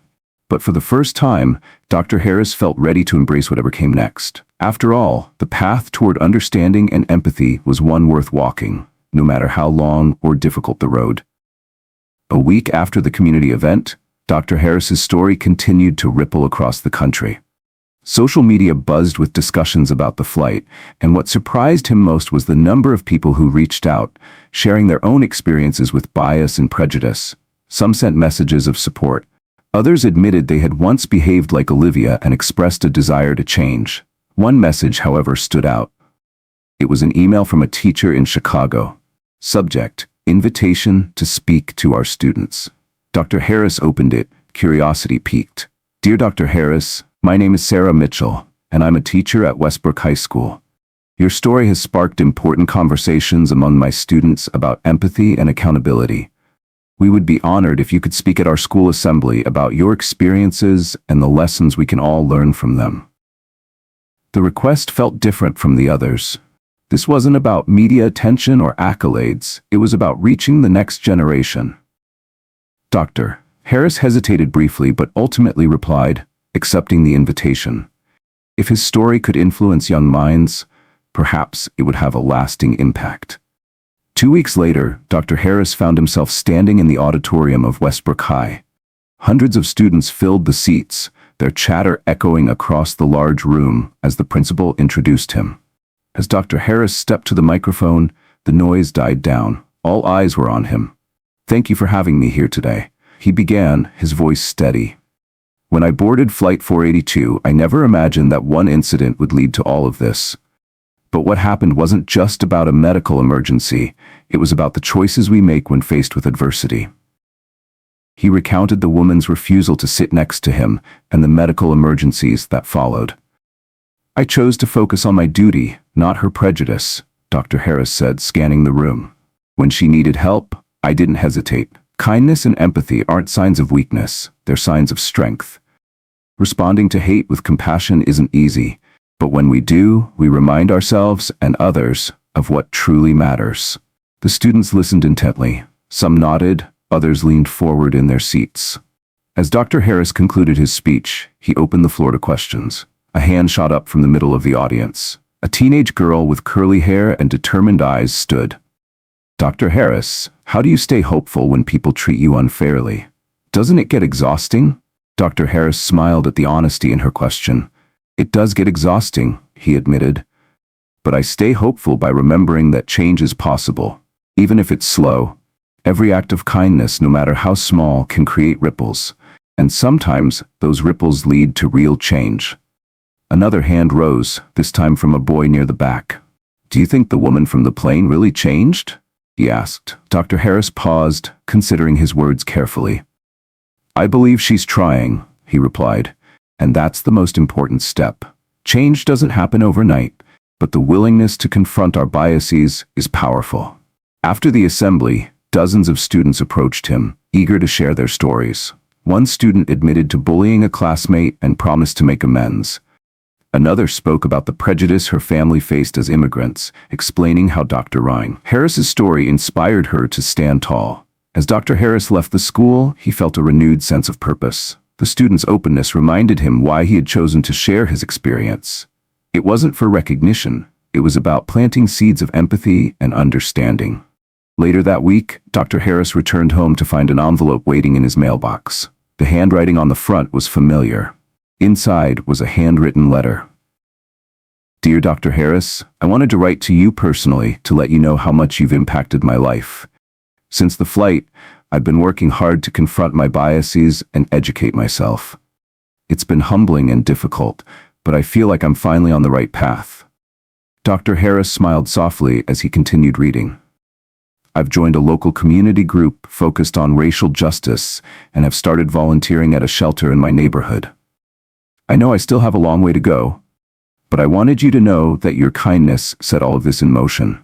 But for the first time, Dr. Harris felt ready to embrace whatever came next. After all, the path toward understanding and empathy was one worth walking, no matter how long or difficult the road. A week after the community event, Dr. Harris's story continued to ripple across the country. Social media buzzed with discussions about the flight, and what surprised him most was the number of people who reached out, sharing their own experiences with bias and prejudice. Some sent messages of support. Others admitted they had once behaved like Olivia and expressed a desire to change. One message, however, stood out. It was an email from a teacher in Chicago. Subject: Invitation to speak to our students. Dr. Harris opened it, curiosity piqued. "Dear Dr. Harris, my name is Sarah Mitchell, and I'm a teacher at Westbrook High School. Your story has sparked important conversations among my students about empathy and accountability. We would be honored if you could speak at our school assembly about your experiences and the lessons we can all learn from them." The request felt different from the others. This wasn't about media attention or accolades. It was about reaching the next generation. Dr. Harris hesitated briefly but ultimately replied, accepting the invitation. If his story could influence young minds, perhaps it would have a lasting impact. 2 weeks later, Dr. Harris found himself standing in the auditorium of Westbrook High. Hundreds of students filled the seats, their chatter echoing across the large room as the principal introduced him. As Dr. Harris stepped to the microphone, the noise died down. All eyes were on him. "Thank you for having me here today," he began, his voice steady. "When I boarded Flight 482, I never imagined that one incident would lead to all of this. But what happened wasn't just about a medical emergency, it was about the choices we make when faced with adversity." He recounted the woman's refusal to sit next to him and the medical emergencies that followed. "I chose to focus on my duty, not her prejudice," Dr. Harris said, scanning the room. "When she needed help, I didn't hesitate. Kindness and empathy aren't signs of weakness, they're signs of strength. Responding to hate with compassion isn't easy, but when we do, we remind ourselves and others of what truly matters." The students listened intently. Some nodded, others leaned forward in their seats. As Dr. Harris concluded his speech, he opened the floor to questions. A hand shot up from the middle of the audience. A teenage girl with curly hair and determined eyes stood. "Dr. Harris, how do you stay hopeful when people treat you unfairly? Doesn't it get exhausting?" Dr. Harris smiled at the honesty in her question. "It does get exhausting," he admitted. "But I stay hopeful by remembering that change is possible, even if it's slow. Every act of kindness, no matter how small, can create ripples, and sometimes those ripples lead to real change." Another hand rose, this time from a boy near the back. "Do you think the woman from the plane really changed?" he asked. Dr. Harris paused, considering his words carefully. "I believe she's trying," he replied, "and that's the most important step. Change doesn't happen overnight, but the willingness to confront our biases is powerful." After the assembly, dozens of students approached him, eager to share their stories. One student admitted to bullying a classmate and promised to make amends. Another spoke about the prejudice her family faced as immigrants, explaining how Dr. Harris's story inspired her to stand tall. As Dr. Harris left the school, he felt a renewed sense of purpose. The student's openness reminded him why he had chosen to share his experience. It wasn't for recognition, it was about planting seeds of empathy and understanding. Later that week, Dr. Harris returned home to find an envelope waiting in his mailbox. The handwriting on the front was familiar. Inside was a handwritten letter. "Dear Dr. Harris, I wanted to write to you personally to let you know how much you've impacted my life. Since the flight, I've been working hard to confront my biases and educate myself. It's been humbling and difficult, but I feel like I'm finally on the right path. Dr. Harris smiled softly as he continued reading. I've joined a local community group focused on racial justice and have started volunteering at a shelter in my neighborhood. I know I still have a long way to go, but I wanted you to know that your kindness set all of this in motion.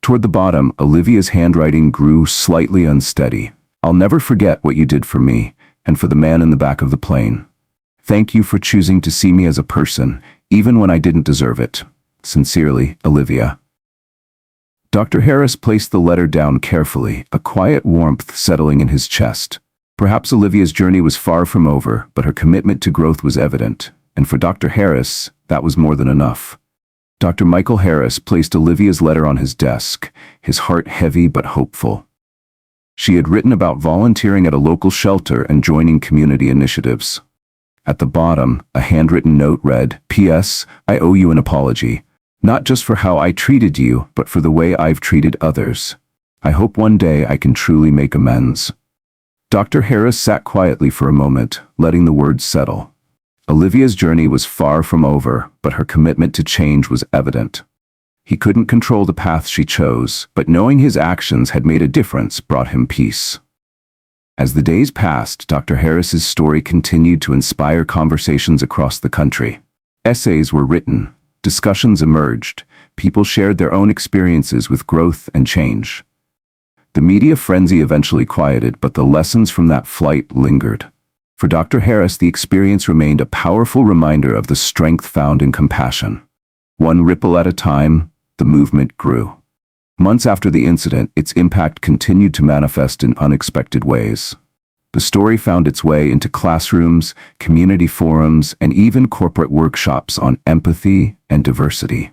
Toward the bottom, Olivia's handwriting grew slightly unsteady. I'll never forget what you did for me and for the man in the back of the plane. Thank you for choosing to see me as a person, even when I didn't deserve it. Sincerely, Olivia. Dr. Harris placed the letter down carefully, a quiet warmth settling in his chest. Perhaps Olivia's journey was far from over, but her commitment to growth was evident, and for Dr. Harris, that was more than enough. Dr. Michael Harris placed Olivia's letter on his desk, his heart heavy but hopeful. She had written about volunteering at a local shelter and joining community initiatives. At the bottom, a handwritten note read, P.S. I owe you an apology. Not just for how I treated you, but for the way I've treated others. I hope one day I can truly make amends. Dr. Harris sat quietly for a moment, letting the words settle. Olivia's journey was far from over, but her commitment to change was evident. He couldn't control the path she chose, but knowing his actions had made a difference brought him peace. As the days passed, Dr. Harris's story continued to inspire conversations across the country. Essays were written. Discussions emerged. People shared their own experiences with growth and change. The media frenzy eventually quieted, but the lessons from that flight lingered. For Dr. Harris, the experience remained a powerful reminder of the strength found in compassion. One ripple at a time, the movement grew. Months after the incident, its impact continued to manifest in unexpected ways. The story found its way into classrooms, community forums, and even corporate workshops on empathy and diversity.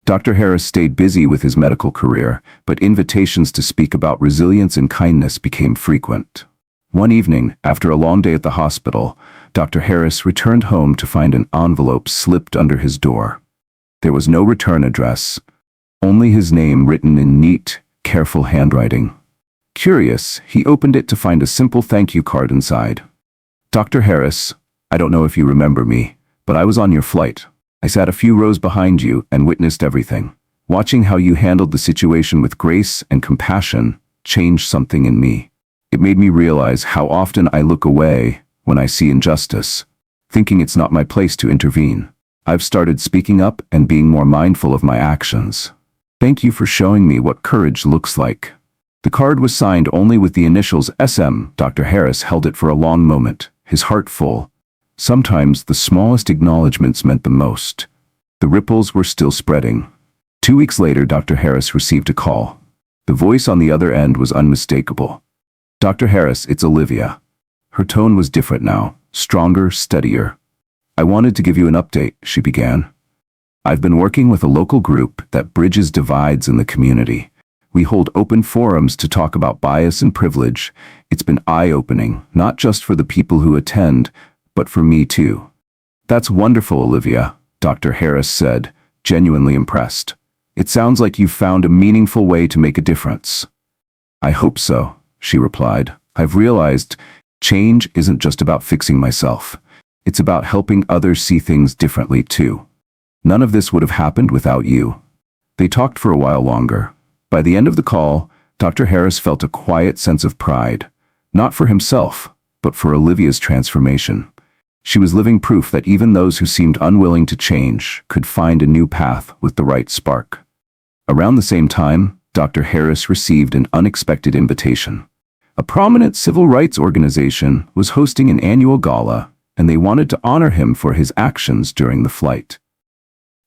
Dr. Harris stayed busy with his medical career, but invitations to speak about resilience and kindness became frequent. One evening, after a long day at the hospital, Dr. Harris returned home to find an envelope slipped under his door. There was no return address, only his name written in neat, careful handwriting. Curious, he opened it to find a simple thank you card inside. Dr. Harris, I don't know if you remember me, but I was on your flight. I sat a few rows behind you and witnessed everything. Watching how you handled the situation with grace and compassion changed something in me. It made me realize how often I look away when I see injustice, thinking it's not my place to intervene. I've started speaking up and being more mindful of my actions. Thank you for showing me what courage looks like. The card was signed only with the initials SM. Dr. Harris held it for a long moment, his heart full. Sometimes the smallest acknowledgments meant the most. The ripples were still spreading. 2 weeks later, Dr. Harris received a call. The voice on the other end was unmistakable. Dr. Harris, it's Olivia. Her tone was different now, stronger, steadier. I wanted to give you an update, she began. I've been working with a local group that bridges divides in the community. We hold open forums to talk about bias and privilege. It's been eye-opening, not just for the people who attend, but for me too. That's wonderful, Olivia, Dr. Harris said, genuinely impressed. It sounds like you've found a meaningful way to make a difference. I hope so, she replied. I've realized change isn't just about fixing myself. It's about helping others see things differently too. None of this would have happened without you. They talked for a while longer. By the end of the call, Dr. Harris felt a quiet sense of pride, not for himself, but for Olivia's transformation. She was living proof that even those who seemed unwilling to change could find a new path with the right spark. Around the same time, Dr. Harris received an unexpected invitation. A prominent civil rights organization was hosting an annual gala, and they wanted to honor him for his actions during the flight.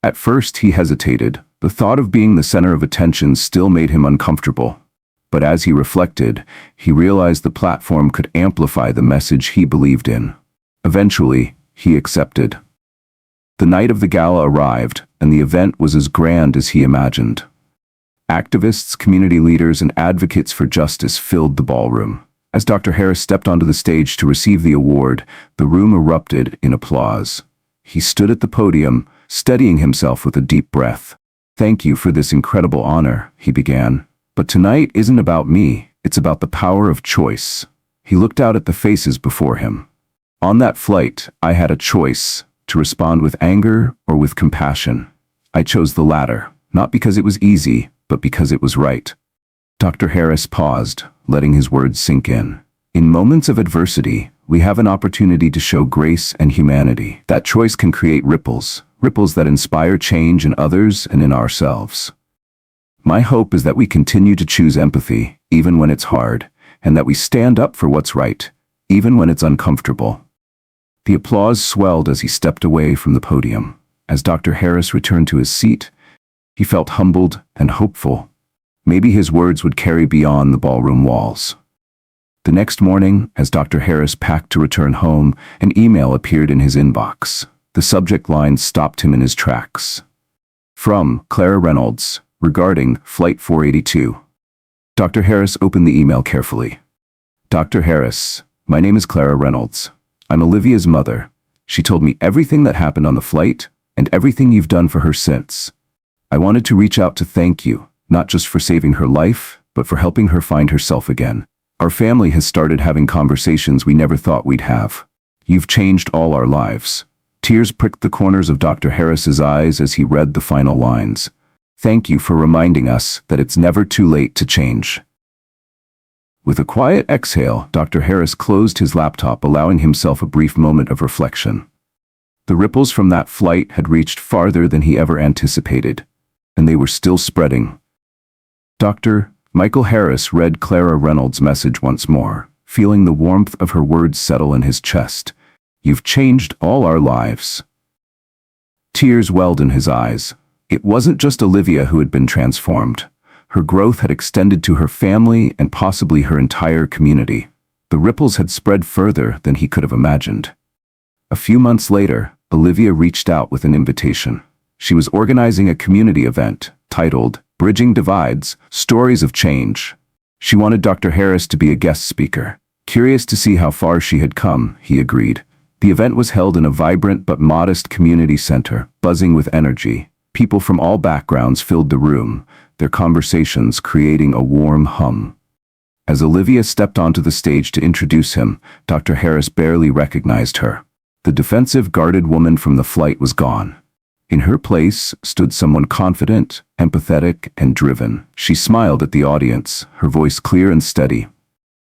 At first, he hesitated. The thought of being the center of attention still made him uncomfortable. But as he reflected, he realized the platform could amplify the message he believed in. Eventually, he accepted. The night of the gala arrived, and the event was as grand as he imagined. Activists, community leaders, and advocates for justice filled the ballroom. As Dr. Harris stepped onto the stage to receive the award, the room erupted in applause. He stood at the podium, steadying himself with a deep breath. Thank you for this incredible honor, he began. But tonight isn't about me, it's about the power of choice. He looked out at the faces before him. On that flight, I had a choice, to respond with anger or with compassion. I chose the latter, not because it was easy, but because it was right. Dr. Harris paused, letting his words sink in. In moments of adversity, we have an opportunity to show grace and humanity. That choice can create ripples that inspire change in others and in ourselves. My hope is that we continue to choose empathy, even when it's hard, and that we stand up for what's right, even when it's uncomfortable. The applause swelled as he stepped away from the podium. As Dr. Harris returned to his seat, he felt humbled and hopeful. Maybe his words would carry beyond the ballroom walls. The next morning, as Dr. Harris packed to return home, an email appeared in his inbox. The subject line stopped him in his tracks. From Clara Reynolds, regarding Flight 482. Dr. Harris opened the email carefully. Dr. Harris, my name is Clara Reynolds. I'm Olivia's mother. She told me everything that happened on the flight and everything you've done for her since. I wanted to reach out to thank you, not just for saving her life, but for helping her find herself again. Our family has started having conversations we never thought we'd have. You've changed all our lives. Tears pricked the corners of Dr. Harris's eyes as he read the final lines. Thank you for reminding us that it's never too late to change. With a quiet exhale, Dr. Harris closed his laptop, allowing himself a brief moment of reflection. The ripples from that flight had reached farther than he ever anticipated, and they were still spreading. Dr. Michael Harris read Clara Reynolds' message once more, feeling the warmth of her words settle in his chest. You've changed all our lives. Tears welled in his eyes. It wasn't just Olivia who had been transformed. Her growth had extended to her family and possibly her entire community. The ripples had spread further than he could have imagined. A few months later, Olivia reached out with an invitation. She was organizing a community event titled Bridging Divides, Stories of Change. She wanted Dr. Harris to be a guest speaker. Curious to see how far she had come, he agreed. The event was held in a vibrant but modest community center, buzzing with energy. People from all backgrounds filled the room, their conversations creating a warm hum. As Olivia stepped onto the stage to introduce him, Dr. Harris barely recognized her. The defensive, guarded woman from the flight was gone. In her place stood someone confident, empathetic, and driven. She smiled at the audience, her voice clear and steady.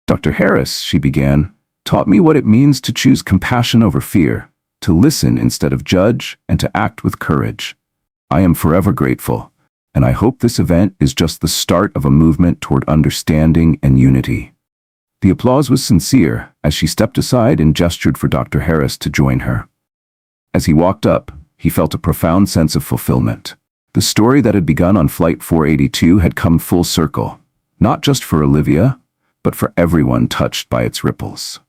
Dr. Harris, she began, taught me what it means to choose compassion over fear, to listen instead of judge, and to act with courage. I am forever grateful, and I hope this event is just the start of a movement toward understanding and unity. The applause was sincere as she stepped aside and gestured for Dr. Harris to join her. As he walked up, he felt a profound sense of fulfillment. The story that had begun on Flight 482 had come full circle, not just for Olivia, but for everyone touched by its ripples.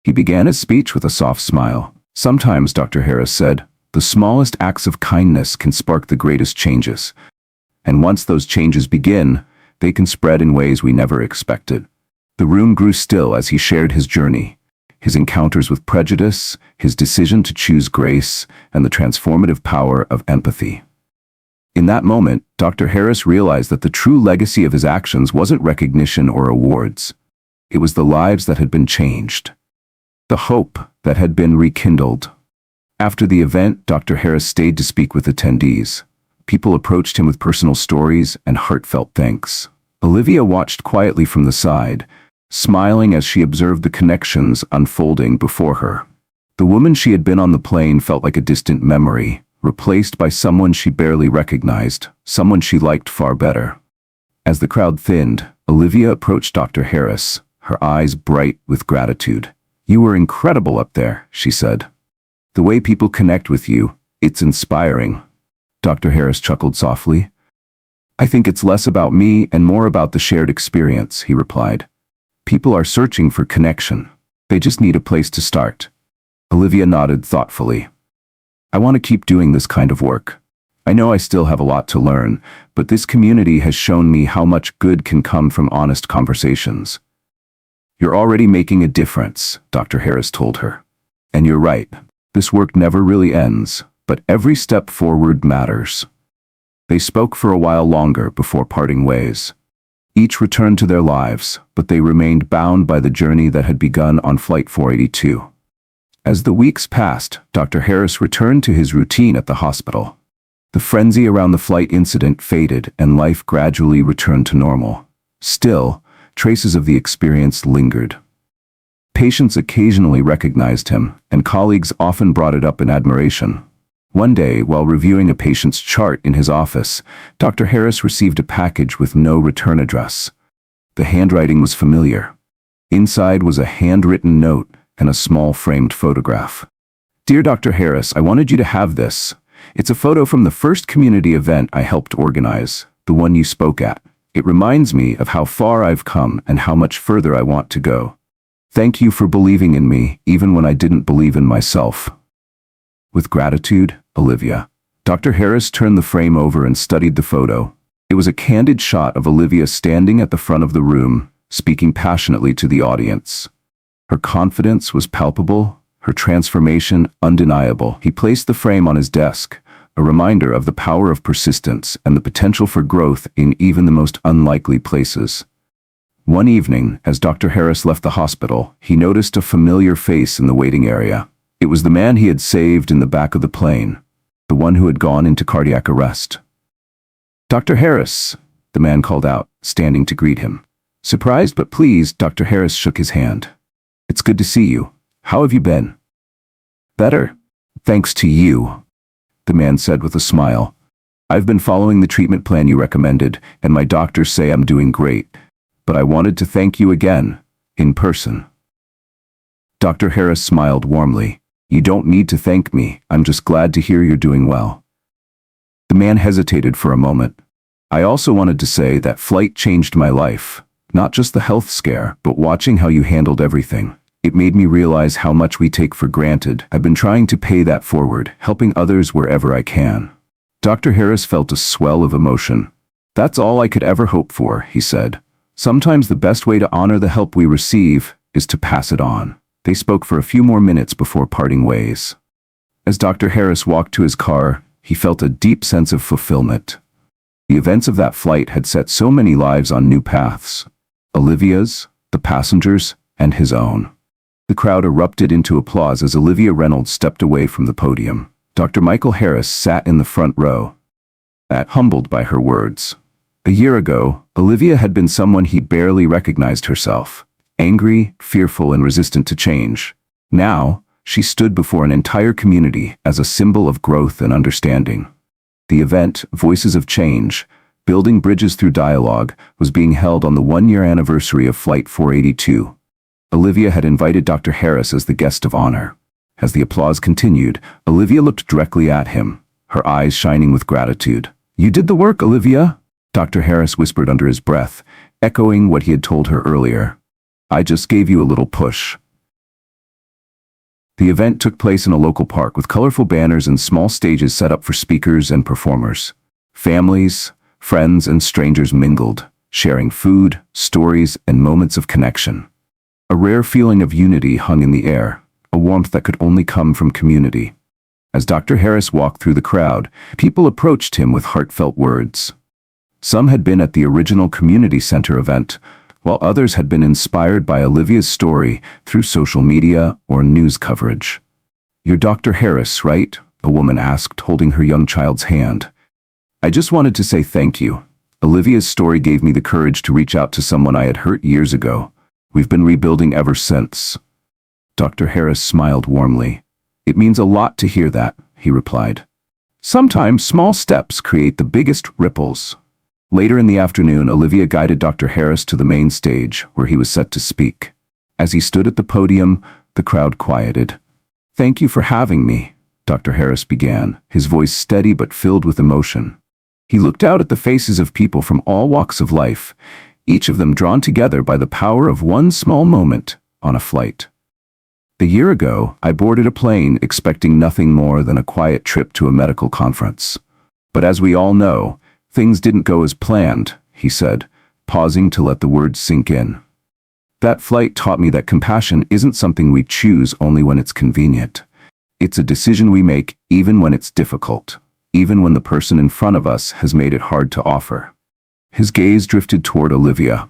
He began his speech with a soft smile. Sometimes, Dr. Harris said, the smallest acts of kindness can spark the greatest changes. And once those changes begin, they can spread in ways we never expected. The room grew still as he shared his journey, his encounters with prejudice, his decision to choose grace, and the transformative power of empathy. In that moment, Dr. Harris realized that the true legacy of his actions wasn't recognition or awards. It was the lives that had been changed, the hope that had been rekindled. After the event, Dr. Harris stayed to speak with attendees. People approached him with personal stories and heartfelt thanks. Olivia watched quietly from the side, smiling as she observed the connections unfolding before her. The woman she had been on the plane felt like a distant memory, replaced by someone she barely recognized, someone she liked far better. As the crowd thinned, Olivia approached Dr. Harris, her eyes bright with gratitude. You were incredible up there, she said. The way people connect with you, it's inspiring. Dr. Harris chuckled softly. I think it's less about me and more about the shared experience, he replied. People are searching for connection. They just need a place to start. Olivia nodded thoughtfully. I want to keep doing this kind of work. I know I still have a lot to learn, but this community has shown me how much good can come from honest conversations. You're already making a difference, Dr. Harris told her. And you're right. This work never really ends, but every step forward matters. They spoke for a while longer before parting ways. Each returned to their lives, but they remained bound by the journey that had begun on Flight 482. As the weeks passed, Dr. Harris returned to his routine at the hospital. The frenzy around the flight incident faded and life gradually returned to normal. Still, traces of the experience lingered. Patients occasionally recognized him, and colleagues often brought it up in admiration. One day, while reviewing a patient's chart in his office, Dr. Harris received a package with no return address. The handwriting was familiar. Inside was a handwritten note and a small framed photograph. "Dear Dr. Harris, I wanted you to have this. It's a photo from the first community event I helped organize, the one you spoke at. It reminds me of how far I've come and how much further I want to go. Thank you for believing in me, even when I didn't believe in myself. With gratitude, Olivia." Dr. Harris turned the frame over and studied the photo. It was a candid shot of Olivia standing at the front of the room, speaking passionately to the audience. Her confidence was palpable, her transformation undeniable. He placed the frame on his desk, a reminder of the power of persistence and the potential for growth in even the most unlikely places. One evening, as Dr. Harris left the hospital, he noticed a familiar face in the waiting area. It was the man he had saved in the back of the plane, the one who had gone into cardiac arrest. "Dr. Harris," the man called out, standing to greet him. Surprised but pleased, Dr. Harris shook his hand. "It's good to see you. How have you been?" "Better, thanks to you," the man said with a smile. "I've been following the treatment plan you recommended, and my doctors say I'm doing great. But I wanted to thank you again, in person." Dr. Harris smiled warmly. "You don't need to thank me. I'm just glad to hear you're doing well." The man hesitated for a moment. "I also wanted to say that flight changed my life. Not just the health scare, but watching how you handled everything. It made me realize how much we take for granted. I've been trying to pay that forward, helping others wherever I can." Dr. Harris felt a swell of emotion. "That's all I could ever hope for," he said. "Sometimes the best way to honor the help we receive is to pass it on." They spoke for a few more minutes before parting ways. As Dr. Harris walked to his car, he felt a deep sense of fulfillment. The events of that flight had set so many lives on new paths. Olivia's, the passengers, and his own. The crowd erupted into applause as Olivia Reynolds stepped away from the podium. Dr. Michael Harris sat in the front row, humbled by her words. A year ago, Olivia had been someone he barely recognized herself. Angry, fearful, and resistant to change. Now, she stood before an entire community as a symbol of growth and understanding. The event, Voices of Change, Building Bridges Through Dialogue, was being held on the one-year anniversary of Flight 482. Olivia had invited Dr. Harris as the guest of honor. As the applause continued, Olivia looked directly at him, her eyes shining with gratitude. "You did the work, Olivia," Dr. Harris whispered under his breath, echoing what he had told her earlier. "I just gave you a little push." The event took place in a local park with colorful banners and small stages set up for speakers and performers. Families, friends, and strangers mingled, sharing food, stories, and moments of connection. A rare feeling of unity hung in the air, a warmth that could only come from community. As Dr. Harris walked through the crowd, people approached him with heartfelt words. Some had been at the original community center event, while others had been inspired by Olivia's story through social media or news coverage. "You're Dr. Harris, right?" a woman asked, holding her young child's hand. "I just wanted to say thank you. Olivia's story gave me the courage to reach out to someone I had hurt years ago. We've been rebuilding ever since." Dr. Harris smiled warmly. "It means a lot to hear that," he replied. "Sometimes small steps create the biggest ripples." Later in the afternoon, Olivia guided Dr. Harris to the main stage, where he was set to speak. As he stood at the podium, the crowd quieted. "Thank you for having me," Dr. Harris began, his voice steady but filled with emotion. He looked out at the faces of people from all walks of life, each of them drawn together by the power of one small moment on a flight. "A year ago, I boarded a plane expecting nothing more than a quiet trip to a medical conference. But as we all know, things didn't go as planned," he said, pausing to let the words sink in. "That flight taught me that compassion isn't something we choose only when it's convenient. It's a decision we make even when it's difficult, even when the person in front of us has made it hard to offer." His gaze drifted toward Olivia.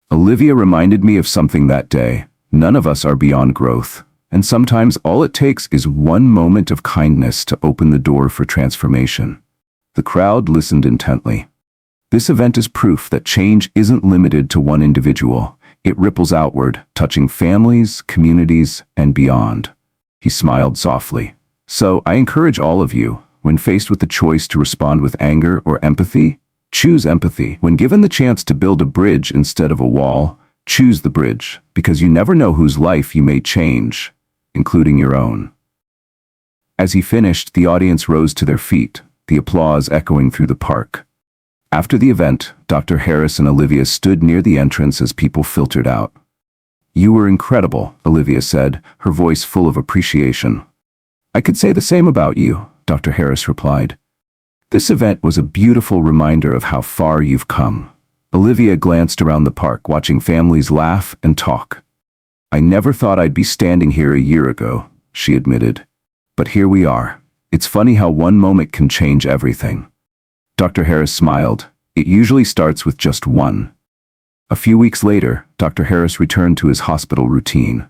"Olivia reminded me of something that day. None of us are beyond growth, and sometimes all it takes is one moment of kindness to open the door for transformation. The crowd listened intently. This event is proof that change isn't limited to one individual. It ripples outward, touching families, communities, and beyond. He smiled softly. So, I encourage all of you, when faced with the choice to respond with anger or empathy, choose empathy. When given the chance to build a bridge instead of a wall, choose the bridge, because you never know whose life you may change, including your own. As he finished, the audience rose to their feet, the applause echoing through the park. After the event, Dr. Harris and Olivia stood near the entrance as people filtered out. "You were incredible," Olivia said, her voice full of appreciation. "I could say the same about you," Dr. Harris replied. "This event was a beautiful reminder of how far you've come." Olivia glanced around the park, watching families laugh and talk. "I never thought I'd be standing here a year ago," she admitted. "But here we are. It's funny how one moment can change everything." Dr. Harris smiled. "It usually starts with just one." A few weeks later, Dr. Harris returned to his hospital routine.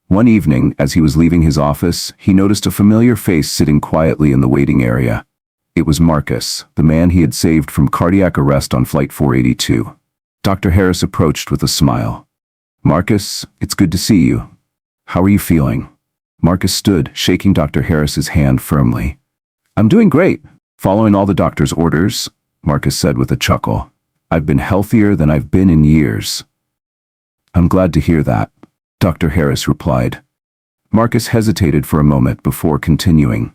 One evening, as he was leaving his office, he noticed a familiar face sitting quietly in the waiting area. It was Marcus, the man he had saved from cardiac arrest on Flight 482. Dr. Harris approached with a smile. "Marcus, it's good to see you. How are you feeling?" Marcus stood, shaking Dr. Harris's hand firmly. "I'm doing great. Following all the doctor's orders," Marcus said with a chuckle. "I've been healthier than I've been in years." "I'm glad to hear that," Dr. Harris replied. Marcus hesitated for a moment before continuing.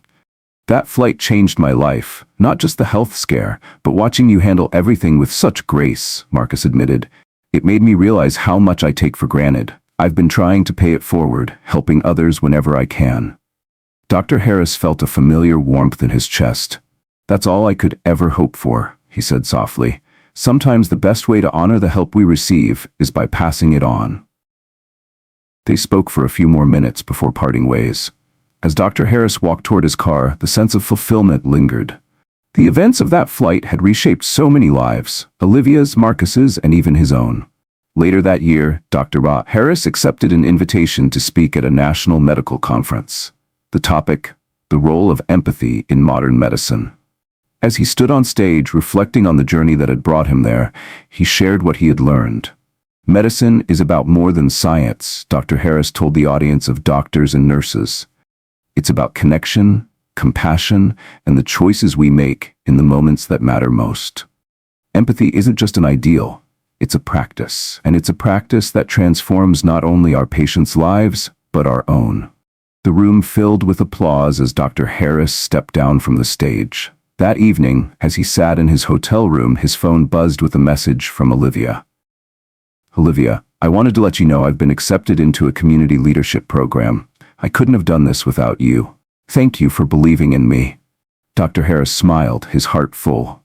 "That flight changed my life, not just the health scare, but watching you handle everything with such grace," Marcus admitted. "It made me realize how much I take for granted. I've been trying to pay it forward, helping others whenever I can." Dr. Harris felt a familiar warmth in his chest. "That's all I could ever hope for," he said softly. "Sometimes the best way to honor the help we receive is by passing it on." They spoke for a few more minutes before parting ways. As Dr. Harris walked toward his car, the sense of fulfillment lingered. The events of that flight had reshaped so many lives, Olivia's, Marcus's, and even his own. Later that year, Dr. Harris accepted an invitation to speak at a national medical conference. The topic, the role of empathy in modern medicine. As he stood on stage reflecting on the journey that had brought him there, he shared what he had learned. "Medicine is about more than science," Dr. Harris told the audience of doctors and nurses. "It's about connection, compassion, and the choices we make in the moments that matter most." Empathy isn't just an ideal, it's a practice. And it's a practice that transforms not only our patients' lives, but our own. The room filled with applause as Dr. Harris stepped down from the stage. That evening, as he sat in his hotel room, his phone buzzed with a message from Olivia. "Olivia, I wanted to let you know I've been accepted into a community leadership program. I couldn't have done this without you. Thank you for believing in me." Dr. Harris smiled, his heart full.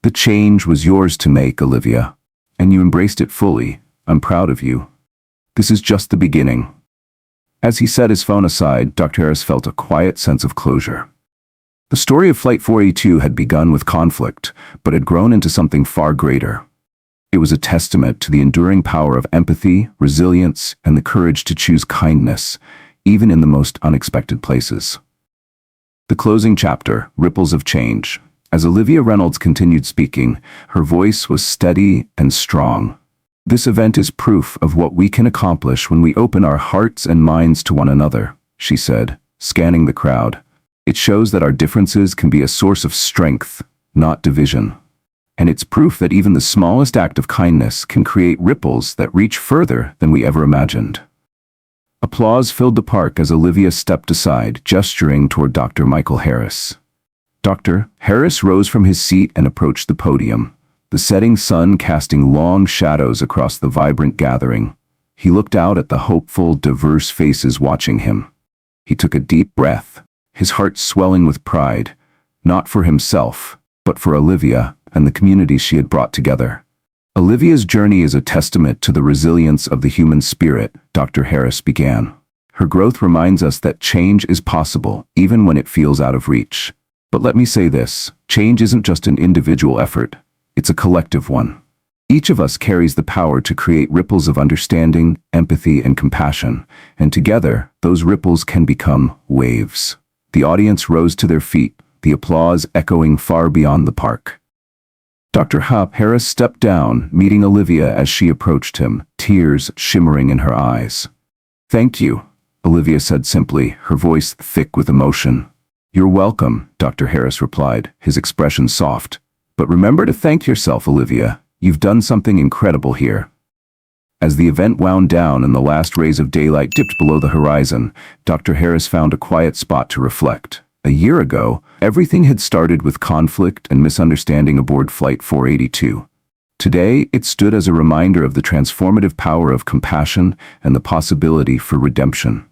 "The change was yours to make, Olivia, and you embraced it fully. I'm proud of you. This is just the beginning." As he set his phone aside, Dr. Harris felt a quiet sense of closure. The story of Flight 482 had begun with conflict, but had grown into something far greater. It was a testament to the enduring power of empathy, resilience, and the courage to choose kindness, even in the most unexpected places. The closing chapter, Ripples of Change. As Olivia Reynolds continued speaking, her voice was steady and strong. "This event is proof of what we can accomplish when we open our hearts and minds to one another," she said, scanning the crowd. "It shows that our differences can be a source of strength, not division. And it's proof that even the smallest act of kindness can create ripples that reach further than we ever imagined." Applause filled the park as Olivia stepped aside, gesturing toward Dr. Michael Harris. Dr. Harris rose from his seat and approached the podium, the setting sun casting long shadows across the vibrant gathering. He looked out at the hopeful, diverse faces watching him. He took a deep breath, his heart swelling with pride, not for himself, but for Olivia and the community she had brought together. "Olivia's journey is a testament to the resilience of the human spirit," Dr. Harris began. "Her growth reminds us that change is possible, even when it feels out of reach. But let me say this, change isn't just an individual effort, it's a collective one. Each of us carries the power to create ripples of understanding, empathy, and compassion, and together, those ripples can become waves." The audience rose to their feet, the applause echoing far beyond the park. Dr. Harris stepped down, meeting Olivia as she approached him, tears shimmering in her eyes. "Thank you," Olivia said simply, her voice thick with emotion. "You're welcome," Dr. Harris replied, his expression soft. "But remember to thank yourself, Olivia. You've done something incredible here." As the event wound down and the last rays of daylight dipped below the horizon, Dr. Harris found a quiet spot to reflect. A year ago, everything had started with conflict and misunderstanding aboard Flight 482. Today, it stood as a reminder of the transformative power of compassion and the possibility for redemption.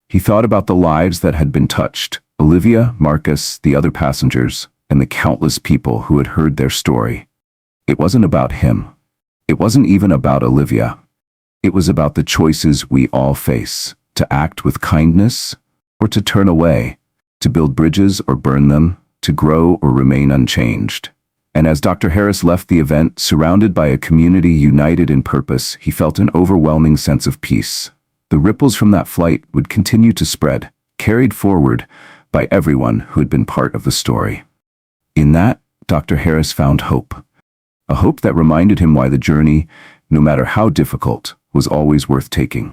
He thought about the lives that had been touched, Olivia, Marcus, the other passengers, and the countless people who had heard their story. It wasn't about him. It wasn't even about Olivia. It was about the choices we all face, to act with kindness or to turn away, to build bridges or burn them, to grow or remain unchanged. And as Dr. Harris left the event, surrounded by a community united in purpose, he felt an overwhelming sense of peace. The ripples from that flight would continue to spread, carried forward by everyone who had been part of the story. In that, Dr. Harris found hope. A hope that reminded him why the journey, no matter how difficult, was always worth taking.